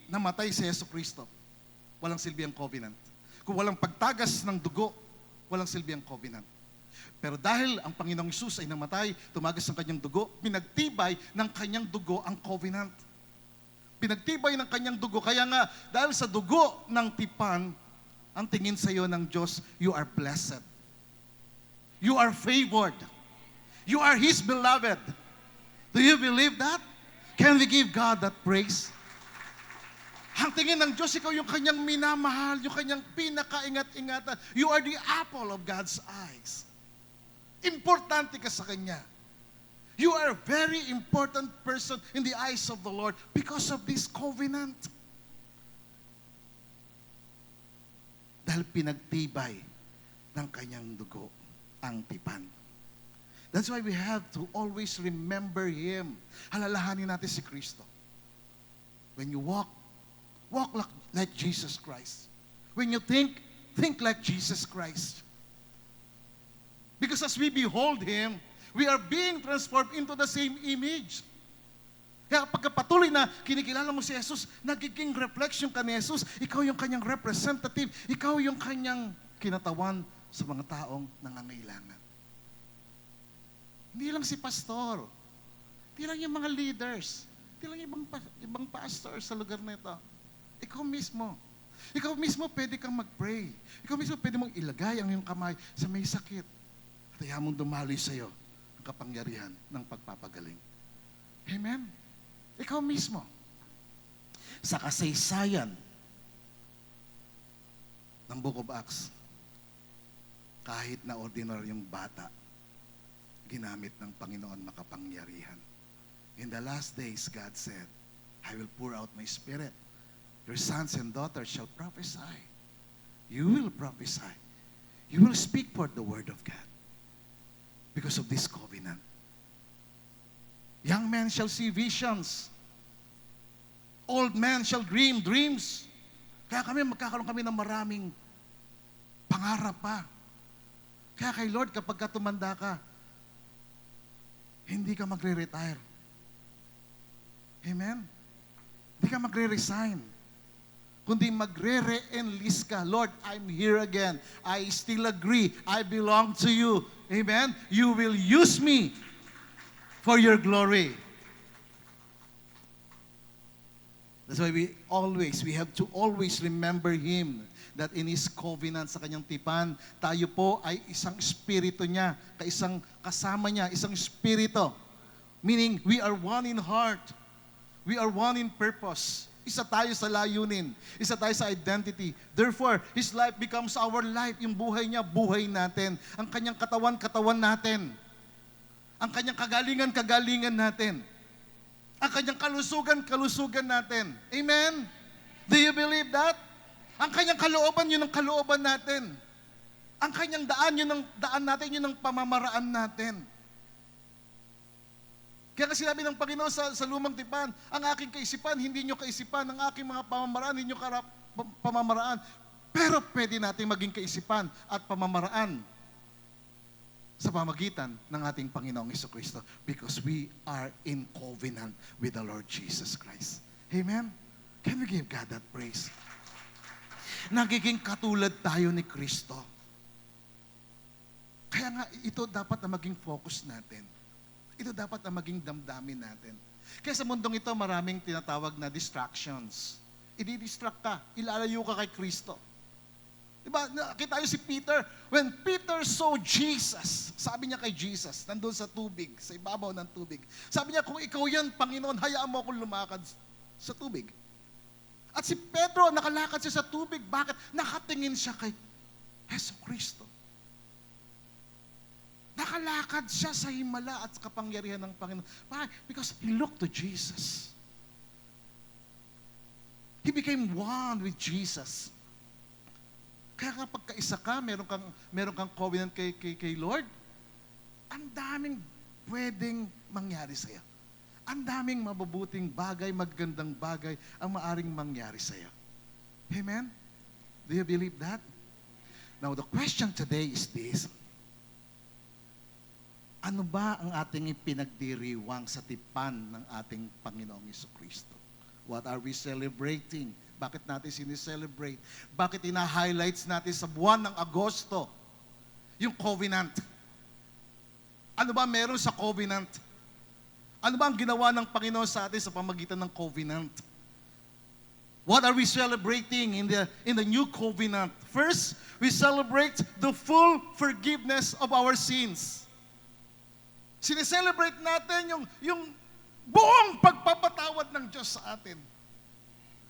namatay si Yesu Cristo, walang silbi ang covenant. Kung walang pagtagas ng dugo, walang silbi ang covenant. Pero dahil ang Panginoong Hesus ay namatay, tumagas ang kanyang dugo, pinagtibay ng kanyang dugo ang covenant. Pinagtibay ng kanyang dugo. Kaya nga, dahil sa dugo ng tipan, ang tingin sa iyo ng Diyos, you are blessed. You are favored. You are His beloved. Do you believe that? Can we give God that praise? Ang tingin ng Diyos, ikaw yung kanyang minamahal, yung kanyang pinakaingat-ingatan. You are the apple of God's eyes. Importante ka sa Kanya. You are a very important person in the eyes of the Lord because of this covenant. Dahil pinagtibay ng kanyang dugo ang tipan. That's why we have to always remember Him. Halalahanin natin si Kristo. When you walk like Jesus Christ. When you think like Jesus Christ. Because as we behold Him, we are being transformed into the same image. Kaya pagkapatuloy na kinikilala mo si Jesus, nagiging reflection ka ni Jesus, ikaw yung kanyang representative, ikaw yung kanyang kinatawan sa mga taong nangangailangan. Hindi lang si pastor, hindi lang yung mga leaders, hindi lang ibang pastor sa lugar na ito. Ikaw mismo. Ikaw mismo pwede kang mag-pray. Ikaw mismo pwede mong ilagay ang iyong kamay sa may sakit. At ayaw mong dumaloy sa iyo ang kapangyarihan ng pagpapagaling. Amen? Ikaw mismo. Sa kasaysayan ng Book of Acts, kahit na ordinaryong bata, ginamit ng Panginoon makapangyarihan. In the last days, God said, I will pour out my Spirit. Your sons and daughters shall prophesy. You will prophesy. You will speak for the word of God because of this covenant. Young men shall see visions. Old men shall dream dreams. Kaya magkakaroon kami ng maraming pangarap pa. Kaya kay Lord, kapag tumanda ka, hindi ka magre-retire. Amen? Hindi ka magre-resign. Kundi magre-re-enlist ka. Lord, I'm here again. I still agree. I belong to you. Amen? You will use me for your glory. That's why we have to always remember Him that in His covenant sa kanyang tipan, tayo po ay isang espiritu niya, isang kasama niya, isang espiritu. Meaning, we are one in heart. We are one in purpose. Isa tayo sa layunin. Isa tayo sa identity. Therefore, His life becomes our life. Yung buhay niya, buhay natin. Ang kanyang katawan, katawan natin. Ang kanyang kagalingan, kagalingan natin. Ang kanyang kalusugan, kalusugan natin. Amen? Do you believe that? Ang kanyang kalooban, yun ang kalooban natin. Ang kanyang daan, yun ang daan natin, yun ang pamamaraan natin. Kaya kasi sinabi ng Panginoon sa lumang tipan, ang aking kaisipan, hindi nyo kaisipan, ang aking mga pamamaraan, hindi nyo pamamaraan. Pero pwede natin maging kaisipan at pamamaraan sa pamagitan ng ating Panginoong Jesucristo because we are in covenant with the Lord Jesus Christ. Amen? Can we give God that praise? Nagiging katulad tayo ni Kristo. Kaya nga, ito dapat na maging focus natin. Ito dapat na maging damdamin natin. Kaya sa mundong ito, maraming tinatawag na distractions. I-distract ka, ilalayo ka kay Kristo. Diba, nakita niyo si Peter, when Peter saw Jesus, sabi niya kay Jesus, nandun sa tubig, sa ibabaw ng tubig. Sabi niya, kung ikaw yan, Panginoon, hayaan mo akong lumakad sa tubig. At si Pedro, nakalakad siya sa tubig. Bakit? Nakatingin siya kay Yesu Cristo. Nakalakad siya sa himala at kapangyarihan ng Panginoon. Why? Because he looked to Jesus. He became one with Jesus. Kaya kapag kaisa ka, meron kang covenant kay Lord, ang daming pwedeng mangyari sa'yo. Ang daming mabubuting bagay, magandang bagay ang maaring mangyari sa'yo. Amen? Do you believe that? Now, the question today is this. Ano ba ang ating ipinagdiriwang sa tipan ng ating Panginoong Jesucristo? What are we celebrating? Bakit natin sineselebrate? Bakit ina-highlights natin sa buwan ng Agosto yung covenant? Ano ba meron sa covenant? Ano ba ang ginawa ng Panginoon sa atin sa pamagitan ng covenant? What are we celebrating in the new covenant? First, we celebrate the full forgiveness of our sins. Sineselebrate natin yung buong pagpapatawad ng Diyos sa atin.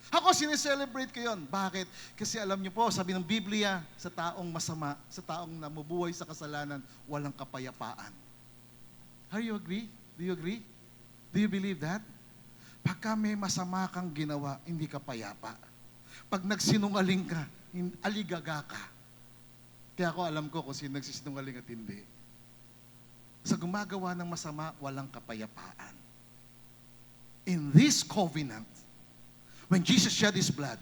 Ako, sineselebrate ko yun. Bakit? Kasi alam niyo po, sabi ng Biblia, sa taong masama, sa taong namubuhay sa kasalanan, walang kapayapaan. Are you agree? Do you agree? Do you believe that? Pagka may masama kang ginawa, hindi ka payapa. Pag nagsinungaling ka, aligaga ka. Kaya ako alam ko kung sino nagsisinungaling at hindi. Sa gumagawa ng masama, walang kapayapaan. In this covenant, when Jesus shed His blood,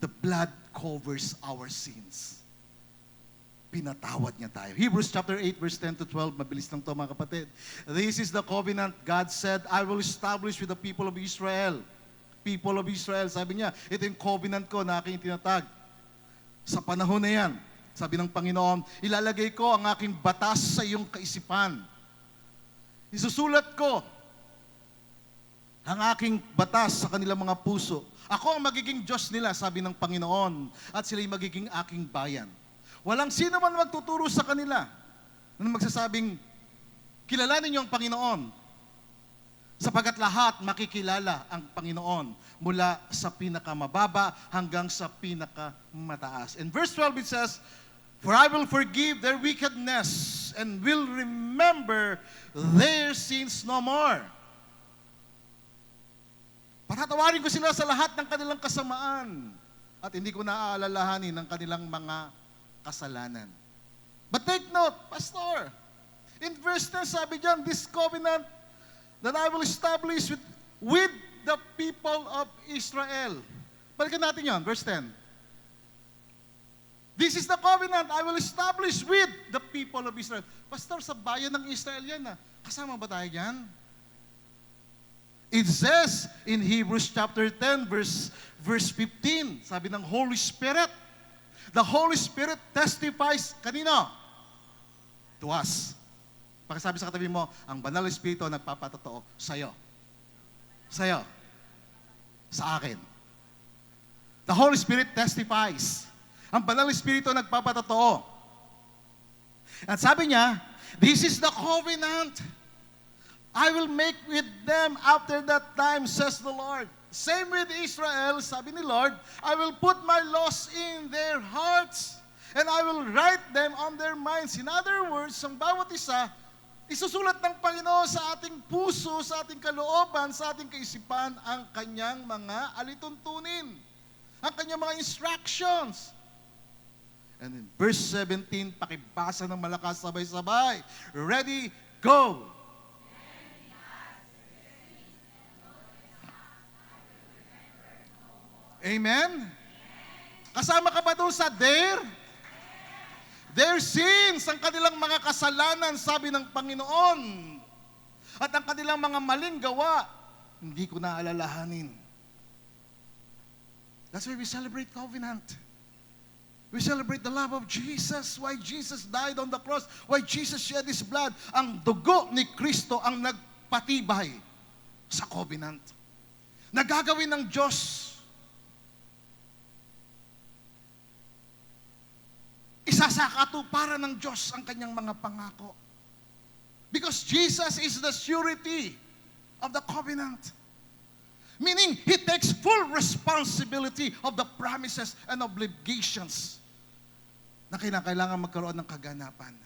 the blood covers our sins. Pinatawad niya tayo. Hebrews chapter 8, verse 10 to 12, mabilis lang to mga kapatid. This is the covenant God said, I will establish with the people of Israel. People of Israel, sabi niya, ito yung covenant ko na aking tinatag. Sa panahon na yan, sabi ng Panginoon, ilalagay ko ang aking batas sa iyong kaisipan. Isusulat ko ang aking batas sa kanilang mga puso. Ako ang magiging Diyos nila, sabi ng Panginoon, at sila'y magiging aking bayan. Walang sino man magtuturo sa kanila na magsasabing, kilalanin niyo ang Panginoon, sapagkat lahat makikilala ang Panginoon mula sa pinakamababa hanggang sa pinakamataas. In verse 12 it says, for I will forgive their wickedness and will remember their sins no more. Patatawarin ko sila sa lahat ng kanilang kasamaan at hindi ko naaalalahanin ang kanilang mga kasalanan. But take note, Pastor, in verse 10 sabi diyan, this covenant that I will establish with the people of Israel. Balikan natin yon, verse 10. This is the covenant I will establish with the people of Israel. Pastor, sa bayan ng Israel yan. Kasama ba tayo yan? It says in Hebrews chapter 10, verse 15, sabi ng Holy Spirit, the Holy Spirit testifies, kanino? To us. Pakisabi sa katabi mo, ang Banal na Espiritu nagpapatotoo sa'yo. Sa'yo. Sa akin. The Holy Spirit testifies. Ang Banal na Espiritu nagpapatotoo. At sabi niya, this is the covenant I will make with them after that time, says the Lord. Same with Israel, sabi ni Lord, I will put my laws in their hearts and I will write them on their minds. In other words, ang bawat isa, isusulat ng Panginoon sa ating puso, sa ating kalooban, sa ating kaisipan, ang kanyang mga alituntunin, ang kanyang mga instructions. And in verse 17, pakibasa ng malakas sabay-sabay. Ready, go! Amen? Kasama ka ba doon sa their sins, ang kanilang mga kasalanan, sabi ng Panginoon. At ang kanilang mga maling gawa, hindi ko naalalahanin. That's why we celebrate covenant. We celebrate the love of Jesus, why Jesus died on the cross, why Jesus shed His blood. Ang dugo ni Kristo ang nagpatibay sa covenant. Nagagawin ng Diyos. Isasakatuparan ng Diyos ang kanyang mga pangako. Because Jesus is the surety of the covenant. Meaning, He takes full responsibility of the promises and obligations na kailangan magkaroon ng kaganapan.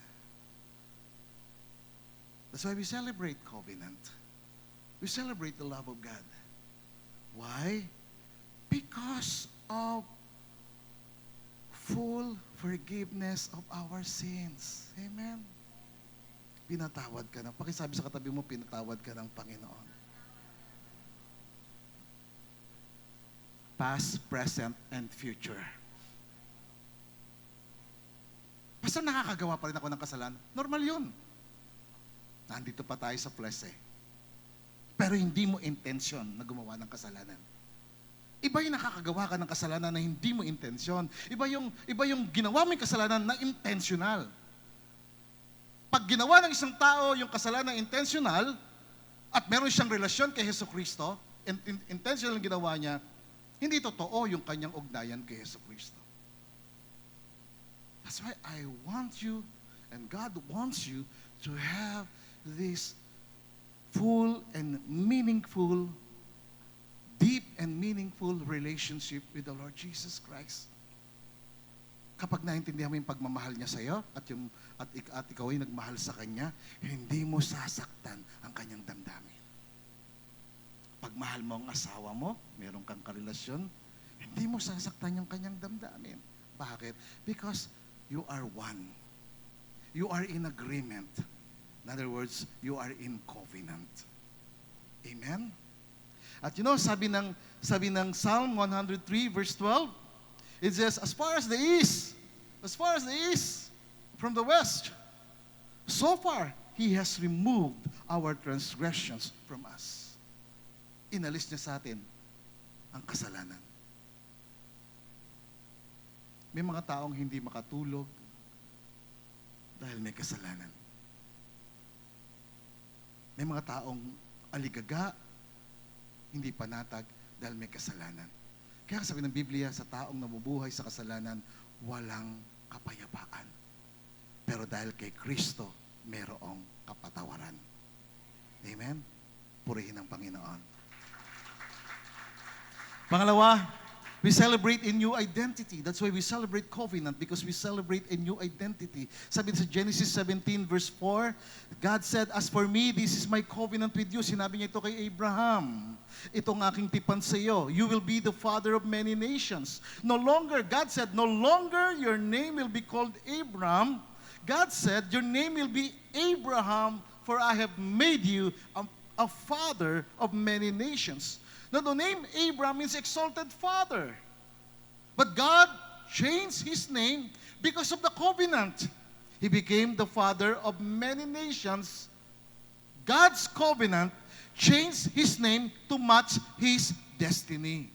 That's why we celebrate covenant. We celebrate the love of God. Why? Because of full forgiveness of our sins. Amen? Pinatawad ka na. Pakisabi sa katabi mo, pinatawad ka ng Panginoon. Past, present, and future. Basta nakakagawa pa rin ako ng kasalanan. Normal yun. Nandito pa tayo sa flesh eh. Pero hindi mo intention na gumawa ng kasalanan. Iba yung nakakagawa ka ng kasalanan na hindi mo intensyon. Iba yung ginawa mo yung kasalanan na intentional. Pag ginawa ng isang tao yung kasalanan na intentional at meron siyang relasyon kay Jesucristo, intentional ang ginawa niya, hindi totoo yung kanyang ugnayan kay Jesucristo. That's why I want you and God wants you to have this full and meaningful, deep and meaningful relationship with the Lord Jesus Christ. Kapag naintindihan mo yung pagmamahal niya sa iyo at ikaw ay nagmahal sa Kanya, hindi mo sasaktan ang Kanyang damdamin. Pag mahal mo ang asawa mo, meron kang karelasyon, hindi mo sasaktan yung Kanyang damdamin. Bakit? Because you are one. You are in agreement. In other words, you are in covenant. Amen? At sabi ng Psalm 103 verse 12, it says, as far as the east from the west, so far, He has removed our transgressions from us. Inalis niya sa atin ang kasalanan. May mga taong hindi makatulog dahil may kasalanan. May mga taong aligaga, hindi panatag dahil may kasalanan. Kaya sabi ng Biblia, sa taong nabubuhay sa kasalanan, walang kapayapaan. Pero dahil kay Kristo, merong kapatawaran. Amen? Purihin ang Panginoon. Pangalawa, we celebrate a new identity. That's why we celebrate covenant, because we celebrate a new identity. Sabi sa Genesis 17 verse 4, God said, as for me, this is my covenant with you. Sinabi niya ito kay Abraham. Itong aking tipan sa iyo. You will be the father of many nations. No longer, God said, no longer your name will be called Abram. God said, your name will be Abraham, for I have made you a father of many nations. Now, the name Abraham means exalted father. But God changed his name because of the covenant. He became the father of many nations. God's covenant changed his name to match his destiny.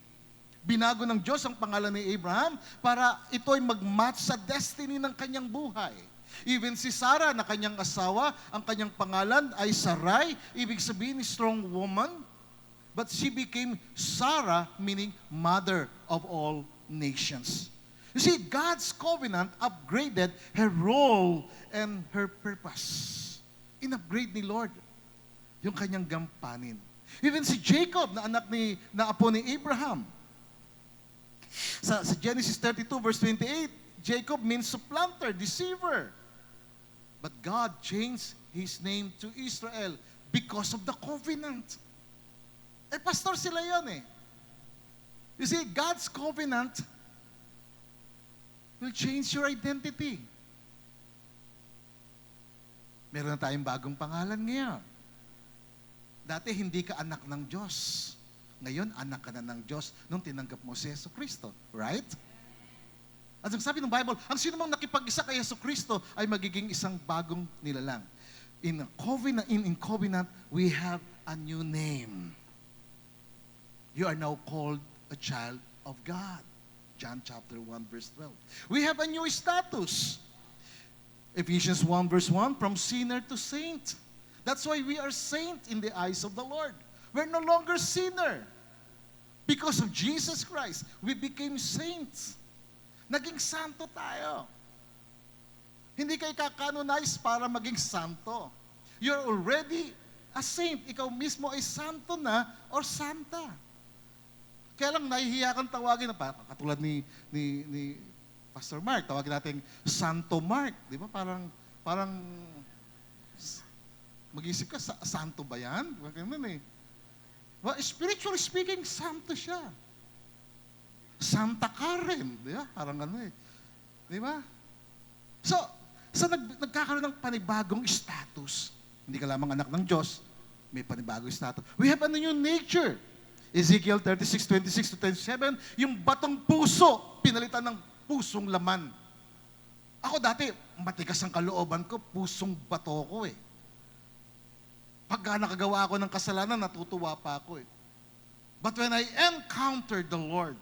Binago ng Diyos ang pangalan ni Abraham para ito ay mag-match sa destiny ng kanyang buhay. Even si Sarah na kanyang asawa, ang kanyang pangalan ay Sarai, ibig sabihin strong woman. But she became Sarah, meaning mother of all nations. You see, God's covenant upgraded her role and her purpose. In-upgrade ni Lord yung kanyang gampanin. Even si Jacob, na apo ni Abraham. Sa Genesis 32 verse 28, Jacob means supplanter, deceiver. But God changed his name to Israel because of the covenant. Pastor sila yon eh. You see, God's covenant will change your identity. Meron na tayong bagong pangalan ngayon. Dati hindi ka anak ng Diyos. Ngayon, anak ka na ng Diyos nung tinanggap mo si Jesucristo. Right? At sabi ng Bible, ang sino mang nakipag-isa kay Jesucristo ay magiging isang bagong nilalang. In covenant, we have a new name. You are now called a child of God. John chapter 1 verse 12. We have a new status. Ephesians 1 verse 1, from sinner to saint. That's why we are saint in the eyes of the Lord. We're no longer sinner. Because of Jesus Christ, we became saints. Naging santo tayo. Hindi kayo kakanonize para maging santo. You're already a saint. Ikaw mismo ay santo na or santa. Kaya lang nahihiya kang tawagin na katulad ni Pastor Mark, tawagin natin Santo Mark, di ba? Parang mag-isip ka, santo ba yan? Ganun eh. Well, spiritually speaking, santo siya. Santa Karen, di ba? Parang ano eh. Di ba? So, sa nagkakaroon ng panibagong status. Hindi ka lamang anak ng Diyos, may panibagong status. We have a new nature. Ezekiel 36:26-27, yung batong puso, pinalitan ng pusong laman. Ako dati, matigas ang kalooban ko, pusong bato ko eh. Pagka nakagawa ako ng kasalanan, natutuwa pa ako eh. But when I encountered the Lord,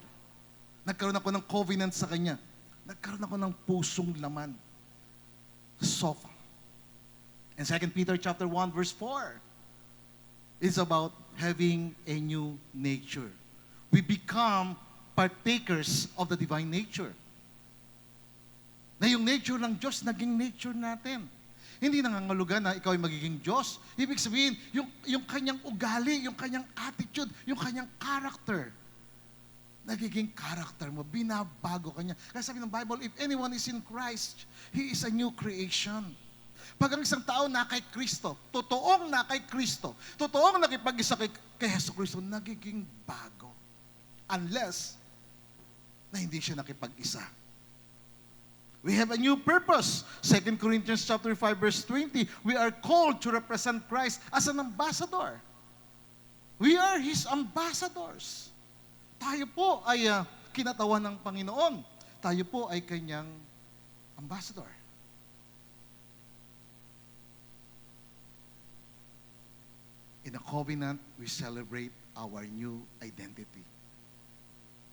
nagkaroon ako ng covenant sa Kanya. Nagkaroon ako ng pusong laman. Soft. And 2 Peter chapter 1 verse 4, it's about having a new nature. We become partakers of the divine nature. Na yung nature ng Diyos, naging nature natin. Hindi nangangulugan na ikaw ay magiging Diyos. Ibig sabihin, yung kanyang ugali, yung kanyang attitude, yung kanyang character, nagiging character mo, binabago kanya. Kaya sabi ng Bible, if anyone is in Christ, he is a new creation. Pag ang isang tao na kay Kristo, totoong na kay Kristo, totoong nakipag-isa kay Yesu Kristo, nagiging bago. Unless na hindi siya nakipag-isa. We have a new purpose. 2 Corinthians chapter 5 verse 20, we are called to represent Christ as an ambassador. We are His ambassadors. Tayo po ay kinatawan ng Panginoon. Tayo po ay Kanyang ambassador. In a covenant, we celebrate our new identity.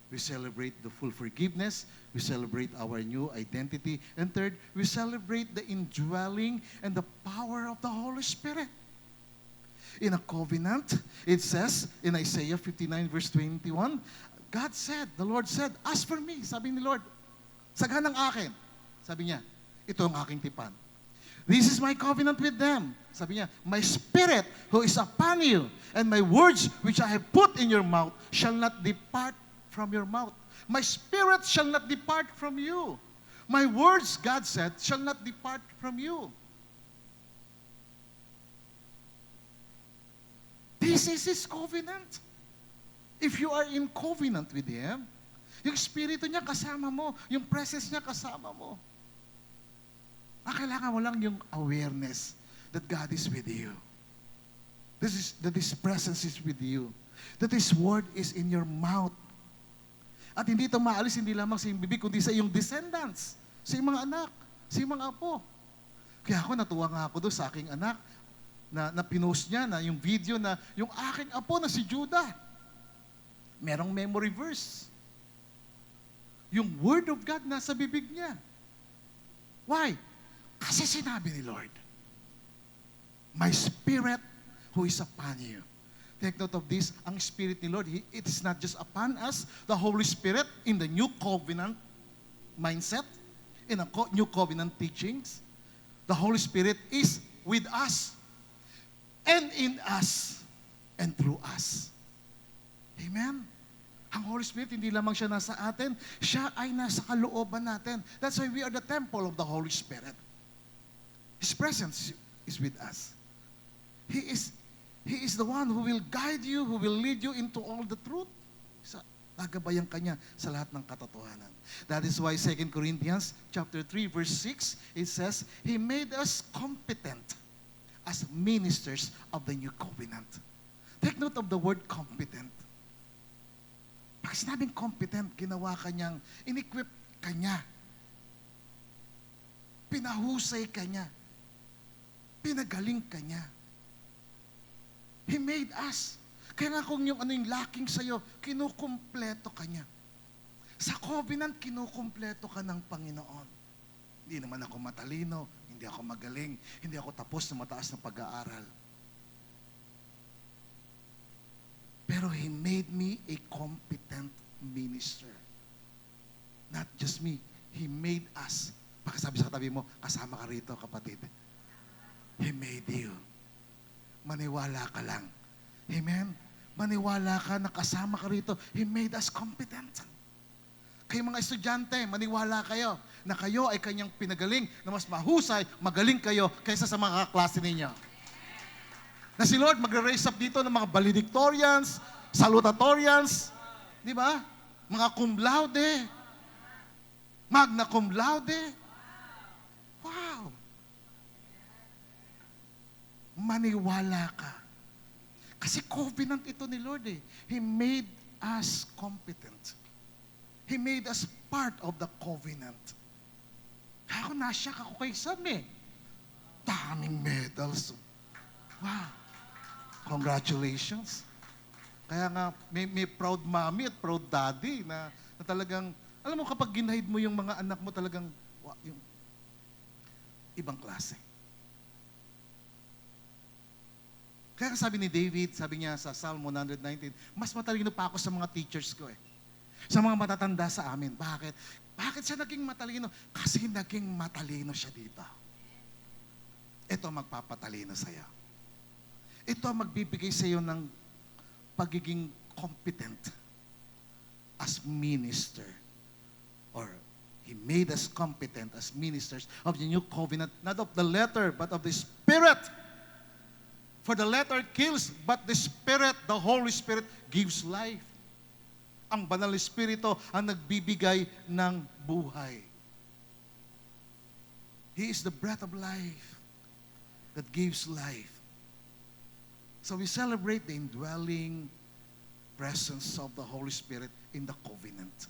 We celebrate the full forgiveness. We celebrate our new identity. And third, we celebrate the indwelling and the power of the Holy Spirit. In a covenant, it says in Isaiah 59 verse 21, God said, the Lord said, "As for me," sabi ni Lord, "saghan ng akin." Sabi niya, "Ito ang aking tipan. This is my covenant with them." Sabi niya, "My spirit who is upon you, and my words which I have put in your mouth shall not depart from your mouth. My spirit shall not depart from you. My words," God said, "shall not depart from you." This is His covenant. If you are in covenant with Him, yung Espiritu niya kasama mo, yung presence niya kasama mo. Kailangan mo lang yung awareness that God is with you. That His presence is with you. That His word is in your mouth. At hindi ito maalis, hindi lamang sa iyong bibig, kundi sa iyong descendants, sa iyong mga anak, sa iyong mga apo. Kaya ako, natuwa nga ako doon sa aking anak, na pinost niya na yung video na yung aking apo na si Judah. Merong memory verse. Yung word of God nasa bibig niya. Why? Kasi sinabi ni Lord, "My spirit who is upon you." Take note of this, ang Spirit ni Lord, it is not just upon us, the Holy Spirit in the new covenant mindset, in a new covenant teachings. The Holy Spirit is with us, and in us, and through us. Amen? Ang Holy Spirit, hindi lamang siya nasa atin, siya ay nasa kalooban natin. That's why we are the temple of the Holy Spirit. His presence is with us. He is the one who will guide you, who will lead you into all the truth. Gagabayan kanya sa lahat ng katotohanan. That is why 2 Corinthians chapter 3 verse 6, it says, He made us competent as ministers of the new covenant. Take note of the word competent. Pag sinabing competent, ginawa kanyang, in-equip kanya. Pinahusay kanya. Pinagaling kanya. He made us. Kaya kung yung ano yung lacking sa'yo, kinukumpleto ka niya. Sa covenant, kinukumpleto ka ng Panginoon. Hindi naman ako matalino, hindi ako magaling, hindi ako tapos na mataas na pag-aaral. Pero He made me a competent minister. Not just me, He made us. Pagkasabi sa katabi mo, kasama ka rito, kapatid. He made you. Maniwala ka lang. Amen? Maniwala ka na kasama ka rito. He made us competent. Kayo mga estudyante, maniwala kayo na kayo ay kanyang pinagaling na mas mahusay, magaling kayo kaysa sa mga kaklase ninyo. Na si Lord magre-raise up dito ng mga valedictorians, salutatorians, di ba? Mga cum laude, magna cum laude. Wow! maniwala ka. Kasi covenant ito ni Lord eh. He made us competent. He made us part of the covenant. Ako nasyak ako kay Sam eh. Daming medals. Wow. Congratulations. Kaya nga, may proud mommy at proud daddy na talagang, alam mo kapag ginahid mo yung mga anak mo talagang, yung ibang klase. Kaya sabi ni David, sabi niya sa Psalm 119, mas matalino pa ako sa mga teachers ko eh. Sa mga matatanda sa amin. Bakit? Bakit siya naging matalino? Kasi naging matalino siya dito. Ito magpapatalino sa'yo. Ito magbibigay sa'yo ng pagiging competent as minister. Or He made us competent as ministers of the new covenant, not of the letter, but of the Spirit. For the letter kills, but the Spirit, the Holy Spirit, gives life. Ang banal na Espiritu ang nagbibigay ng buhay. He is the breath of life that gives life. So we celebrate the indwelling presence of the Holy Spirit in the covenant.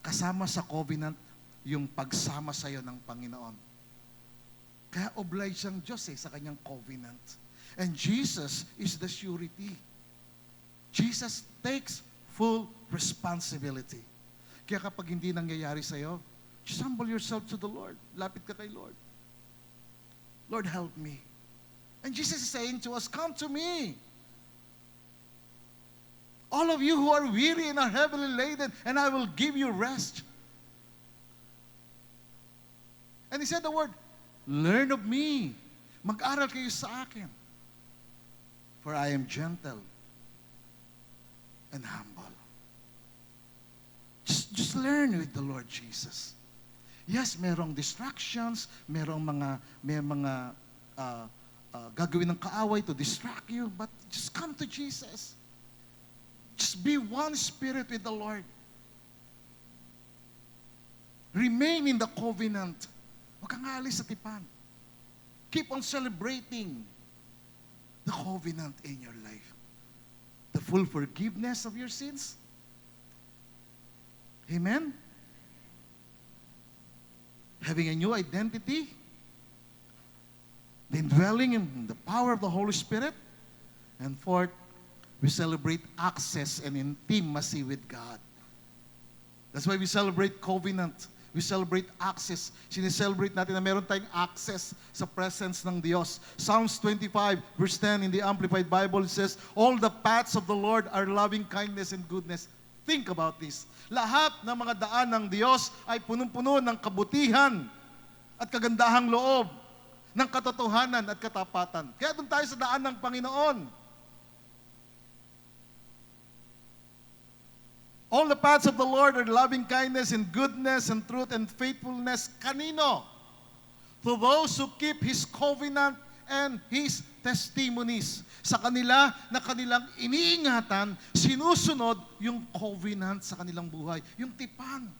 Kasama sa covenant, yung pagsama sa'yo ng Panginoon. Kaya obliged ang Diyos sa kanyang covenant. And Jesus is the surety. Jesus takes full responsibility. Kaya kapag hindi nangyayari sa'yo, just humble yourself to the Lord. Lapit ka kay Lord. Lord, help me. And Jesus is saying to us, come to me. All of you who are weary and are heavily laden, and I will give you rest. And He said the word, learn of me. Mag-aral kayo sa akin. For I am gentle and humble. Just learn with the Lord Jesus. Yes, merong distractions, may mga gagawin ng kaaway to distract you, but just come to Jesus. Just be one spirit with the Lord. Remain in the covenant. Huwag kang aalis sa tipan. Keep on celebrating the covenant in your life. The full forgiveness of your sins. Amen? Having a new identity. The indwelling in the power of the Holy Spirit. And fourth, we celebrate access and intimacy with God. That's why we celebrate covenant. We celebrate access. Sineselebrate natin na meron tayong access sa presence ng Diyos. Psalms 25, verse 10 in the Amplified Bible, it says, all the paths of the Lord are loving kindness and goodness. Think about this. Lahat ng mga daan ng Diyos ay punong-puno ng kabutihan at kagandahang loob, ng katotohanan at katapatan. Kaya doon tayo sa daan ng Panginoon. All the paths of the Lord are loving kindness and goodness and truth and faithfulness. Kanino? To those who keep His covenant and His testimonies. Sa kanila na kanilang iniingatan, sinusunod yung covenant sa kanilang buhay. Yung tipan.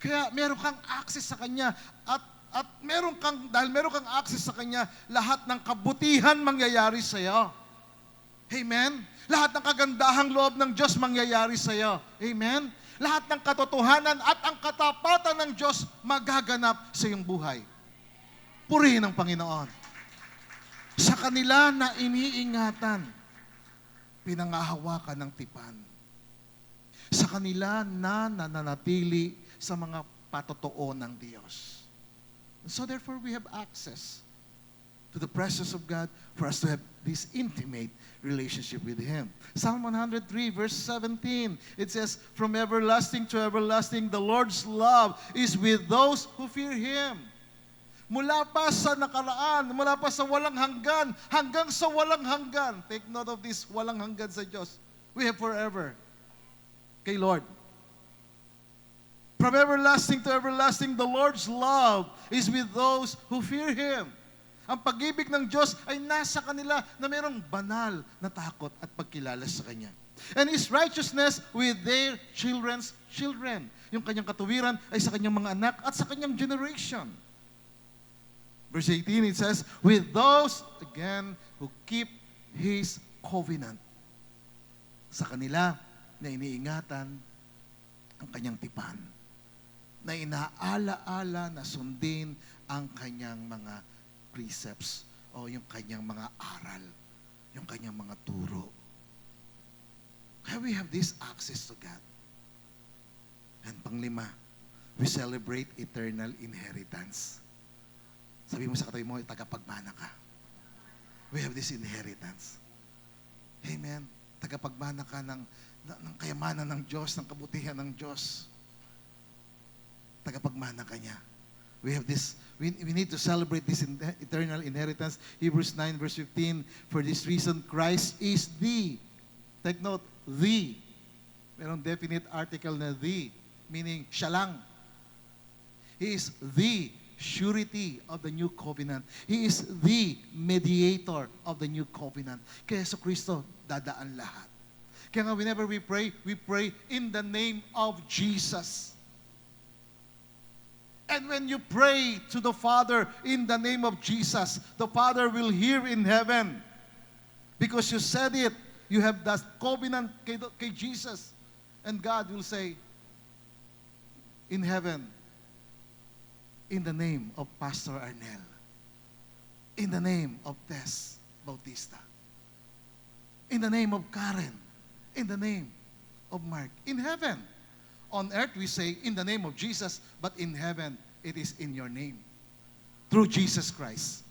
Kaya meron kang access sa Kanya at dahil meron kang access sa Kanya, lahat ng kabutihan mangyayari sa iyo. Amen? Lahat ng kagandahang loob ng Diyos mangyayari sa iyo. Amen? Lahat ng katotohanan at ang katapatan ng Diyos magaganap sa iyong buhay. Purihin ang Panginoon. Sa kanila na iniingatan, pinangahawakan ng tipan. Sa kanila na nananatili sa mga patotoo ng Diyos. And so therefore we have access to the presence of God for us to have this intimate relationship with Him. Psalm 103 verse 17, it says, from everlasting to everlasting, the Lord's love is with those who fear Him. Mula pa sa nakaraan, mula pa sa walang hanggan, hanggang sa walang hanggan. Take note of this, walang hanggan sa Diyos. We have forever. Kay Lord. From everlasting to everlasting, the Lord's love is with those who fear Him. Ang pag-ibig ng Diyos ay nasa kanila na mayroong banal na takot at pagkilala sa Kanya. And His righteousness with their children's children. Yung Kanyang katuwiran ay sa Kanyang mga anak at sa Kanyang generation. Verse 18, it says, with those, again, who keep His covenant. Sa kanila na iniingatan ang kanyang tipan, na inaala-ala na sundin ang kanyang mga precepts o yung kanyang mga aral, yung kanyang mga turo. Kaya we have this access to God. And panglima, we celebrate eternal inheritance. Sabi mo sa katabi mo, tagapagmana ka. We have this inheritance. Amen. Tagapagmana ka ng kayamanan ng Diyos, ng kabutihan ng Diyos. Tagapagmana ka niya. We have this, we need to celebrate this eternal inheritance. Hebrews 9 verse 15, for this reason, Christ is the, take note, the, merong definite article na the, meaning siya lang. He is the surety of the new covenant. He is the mediator of the new covenant. Kaya sa Kristo, dadaan lahat. Kaya nga, whenever we pray in the name of Jesus. And when you pray to the Father in the name of Jesus, the Father will hear in heaven. Because you said it, you have that covenant kay Jesus. And God will say, in heaven, in the name of Pastor Arnel, in the name of Tess Bautista, in the name of Karen, in the name of Mark, in heaven. On earth, we say, in the name of Jesus, but in heaven, it is in your name. Through Jesus Christ.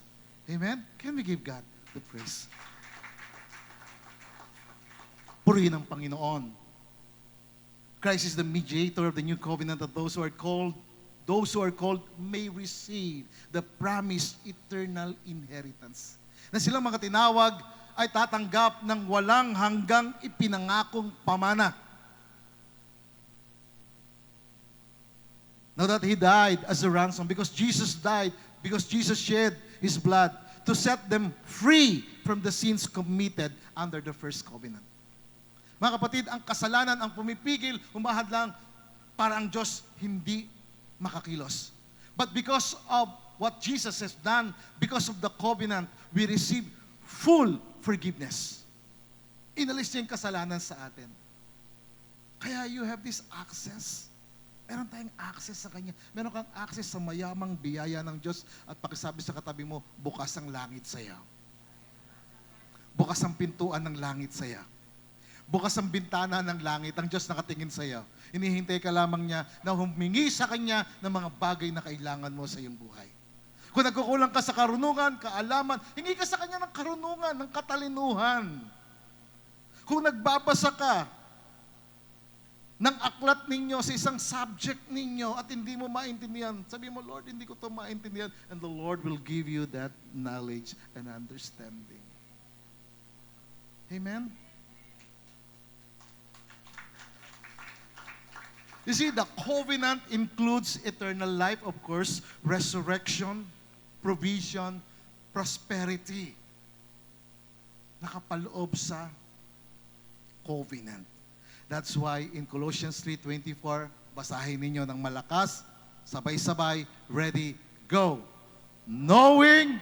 Amen? Can we give God the praise? Purihin ang Panginoon. Christ is the mediator of the new covenant of those who are called may receive the promised eternal inheritance. Na silang mga tinawag ay tatanggap ng walang hanggang ipinangakong pamana. Now that He died as a ransom, because Jesus died, because Jesus shed His blood to set them free from the sins committed under the first covenant. Mga kapatid, ang kasalanan ang pumipigil, humahadlang para ang Diyos hindi makakilos. But because of what Jesus has done, because of the covenant, we receive full forgiveness. Inalis niya yung kasalanan sa atin. Kaya you have this access. Meron tayong access sa Kanya. Meron kang access sa mayamang biyaya ng Diyos at pakisabi sa katabi mo, bukas ang langit sa iyo. Bukas ang pintuan ng langit sa iyo. Bukas ang bintana ng langit, ang Diyos nakatingin sa iyo. Hinihintay ka lamang niya na humingi sa Kanya ng mga bagay na kailangan mo sa iyong buhay. Kung nagkukulang ka sa karunungan, kaalaman, hingi ka sa Kanya ng karunungan, ng katalinuhan. Kung nagbabasa ka ng aklat ninyo sa isang subject ninyo at hindi mo maintindihan, sabi mo, Lord, hindi ko ito maintindihan. And the Lord will give you that knowledge and understanding. Amen? You see, the covenant includes eternal life, of course, resurrection, provision, prosperity. Nakapaloob sa covenant. That's why in Colossians 3:24, basahin ninyo ng malakas, sabay-sabay, ready, go. Knowing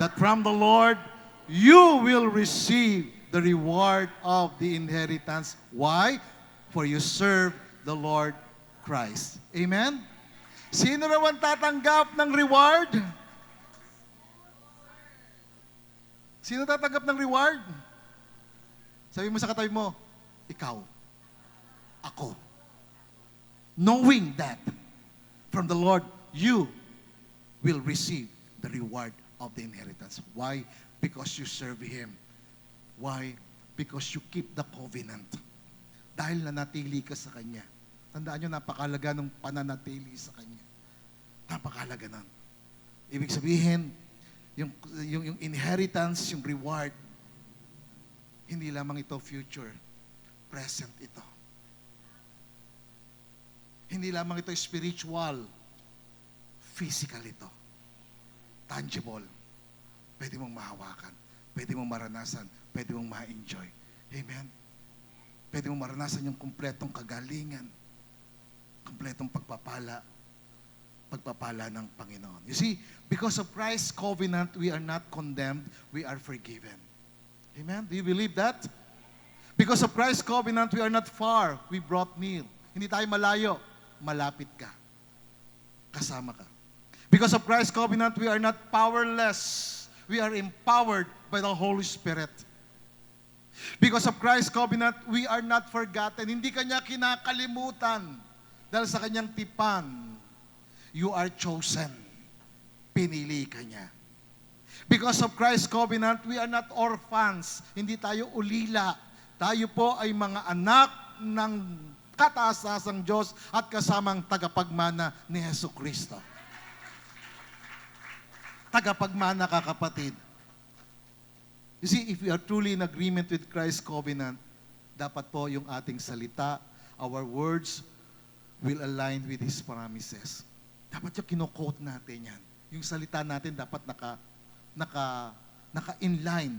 that from the Lord, you will receive the reward of the inheritance. Why? For you serve the Lord Christ. Amen? Sino naman tatanggap ng reward? Sino tatanggap ng reward? Sabi mo sa katabi mo, ikaw. Ako. Knowing that from the Lord, you will receive the reward of the inheritance. Why? Because you serve Him. Why? Because you keep the covenant. Dahil nanatili ka sa Kanya. Tandaan nyo, napakalaga ng pananatili sa Kanya. Napakalaga nun. Ibig sabihin, yung inheritance, yung reward, hindi lamang ito future, present ito. Hindi lamang ito spiritual, physical ito. Tangible. Pwede mong mahawakan, pwede mong maranasan, pwede mong ma-enjoy. Amen? Pwede mong maranasan yung kumpletong kagalingan, kumpletong pagpapala ng Panginoon. You see, because of Christ's covenant, we are not condemned, we are forgiven. Amen? Do you believe that? Because of Christ's covenant, we are not far. We brought near. Hindi tayo malayo. Malapit ka. Kasama ka. Because of Christ's covenant, we are not powerless. We are empowered by the Holy Spirit. Because of Christ's covenant, we are not forgotten. Hindi kanya kinakalimutan. Dahil sa kanyang tipan, you are chosen. Pinili ka niya. Because of Christ's covenant, we are not orphans. Hindi tayo ulila. Tayo po ay mga anak ng kataas-taasang Diyos at kasamang tagapagmana ni Hesus Kristo. Tagapagmana ka, kapatid. You see, if we are truly in agreement with Christ's covenant, dapat po yung ating salita, our words, will align with His promises. Dapat yung kino-quote natin yan. Yung salita natin dapat naka-inline,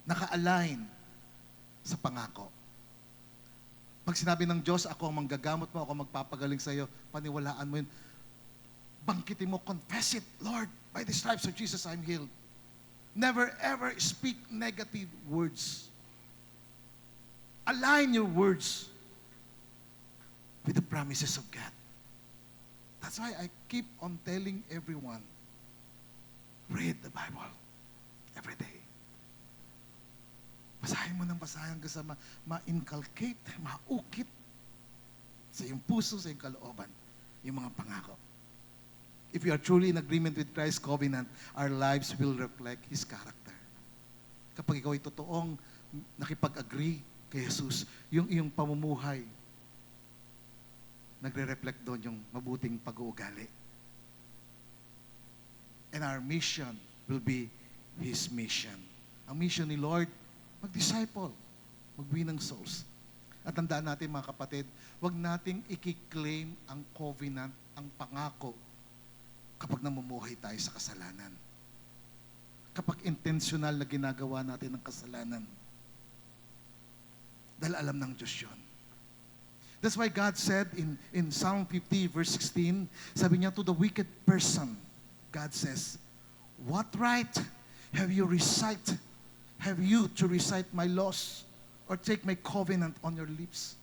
naka-align sa pangako. Pag sinabi ng Diyos, ako ang manggagamot mo, ako magpapagaling sa iyo, paniwalaan mo yun. Bangkitin mo, confess it, Lord, by the stripes of Jesus, I'm healed. Never ever speak negative words. Align your words with the promises of God. That's why I keep on telling everyone, read the Bible every day. Basahin mo ng basahin hanggang sa ma-inculcate, maukit sa iyong puso, sa iyong kalooban, yung mga pangako. If we are truly in agreement with Christ's covenant, our lives will reflect His character. Kapag ikaw ay totoong nakipag-agree kay Jesus, yung iyong pamumuhay, nagre-reflect doon yung mabuting pag-uugali. And our mission will be His mission. Ang mission ni Lord, mag-disciple, mag-win ng souls. At tandaan natin mga kapatid, huwag nating i-claim ang covenant, ang pangako, kapag namumuhay tayo sa kasalanan. Kapag intentional na ginagawa natin ang kasalanan. Dahil alam ng Diyos yun. That's why God said in Psalm 50 verse 16, sabi niya, to the wicked person, God says, what right have you to recite my laws or take my covenant on your lips?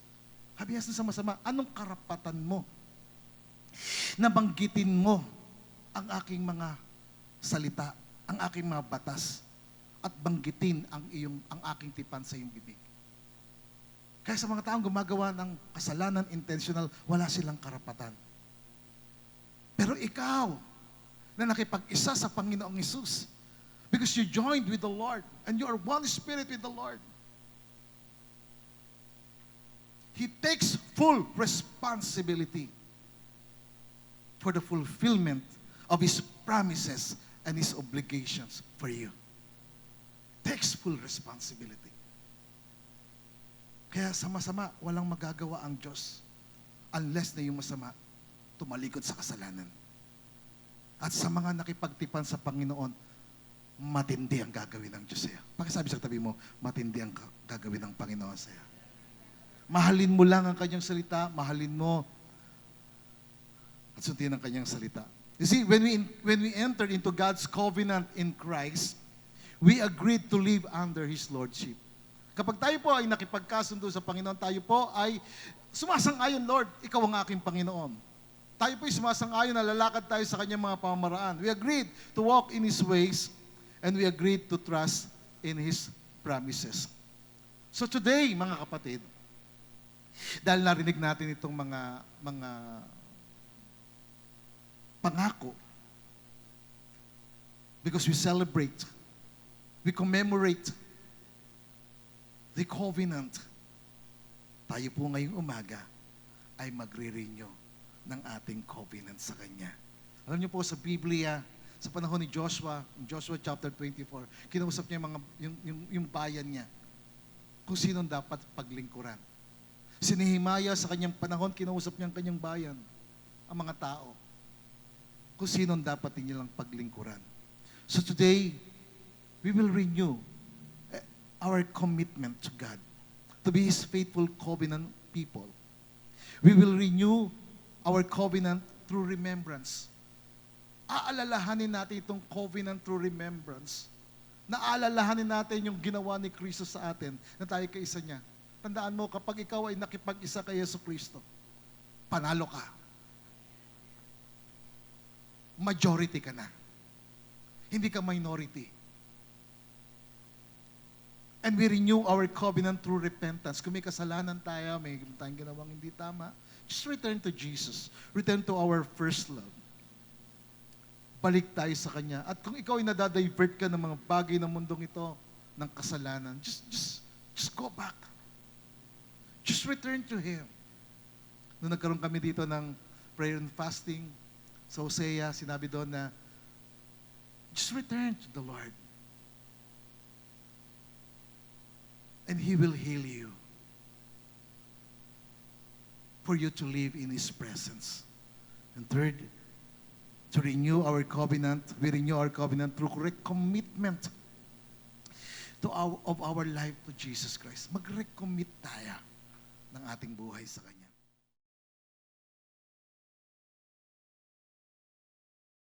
Sabi niya sa masama, anong karapatan mo na banggitin mo ang aking mga salita, ang aking mga batas, at banggitin ang aking tipan sa iyong bibig. Kaya sa mga taong gumagawa ng kasalanan intentional, wala silang karapatan. Pero ikaw, na nakipag-isa sa Panginoong Hesus, because you joined with the Lord, and you are one spirit with the Lord, He takes full responsibility for the fulfillment of His promises and His obligations for you. Takes full responsibility. Kaya sa masama, walang magagawa ang Diyos unless na yung masama tumalikod sa kasalanan. At sa mga nakipagtipan sa Panginoon, matindi ang gagawin ng Diyos sa'yo. Pakisabi sa tabi mo, matindi ang gagawin ng Panginoon sa'yo. Mahalin mo lang ang kanyang salita, mahalin mo at sundin ang kanyang salita. You see, when we enter into God's covenant in Christ, we agreed to live under His Lordship. Kapag tayo po ay nakipagkasundo sa Panginoon, tayo po ay sumasang-ayon, Lord, Ikaw ang aking Panginoon. Tayo po ay sumasang-ayon na lalakad tayo sa kanyang mga pamamaraan. We agreed to walk in His ways and we agreed to trust in His promises. So today, mga kapatid, dahil narinig natin itong mga pangako, because we celebrate, we commemorate the covenant, tayo po ngayong umaga ay magre-renew ng ating covenant sa Kanya. Alam niyo po sa Biblia, sa panahon ni Joshua, in Joshua chapter 24, kinausap niya yung bayan niya, kung sino dapat paglingkuran. Si Nehemiah sa kanyang panahon, kinausap niya ang kanyang bayan, ang mga tao, kung sino dapat nilang paglingkuran. So today, we will renew our commitment to God, to be His faithful covenant people. We will renew our covenant through remembrance. Aalalahanin natin itong covenant through remembrance Naalalahanin natin yung ginawa ni Kristo sa atin na tayo kaisa niya. Tandaan mo, kapag ikaw ay nakipag-isa kay Yesu Kristo, panalo ka. Majority ka na. Hindi ka minority. And we renew our covenant through repentance. Kung may kasalanan tayo, may tayong ginawang hindi tama, just return to Jesus. Return to our first love. Balik tayo sa Kanya. At kung ikaw ay nadadivert ka ng mga bagay ng mundong ito, ng kasalanan, just go back. Just return to Him. Nung nagkaroon kami dito ng prayer and fasting, sa Hosea, sinabi doon na, just return to the Lord. And He will heal you. For you to live in His presence. And third, to renew our covenant, we renew our covenant through correct commitment of our life to Jesus Christ. Mag-recommit tayo ng ating buhay sa Kanya.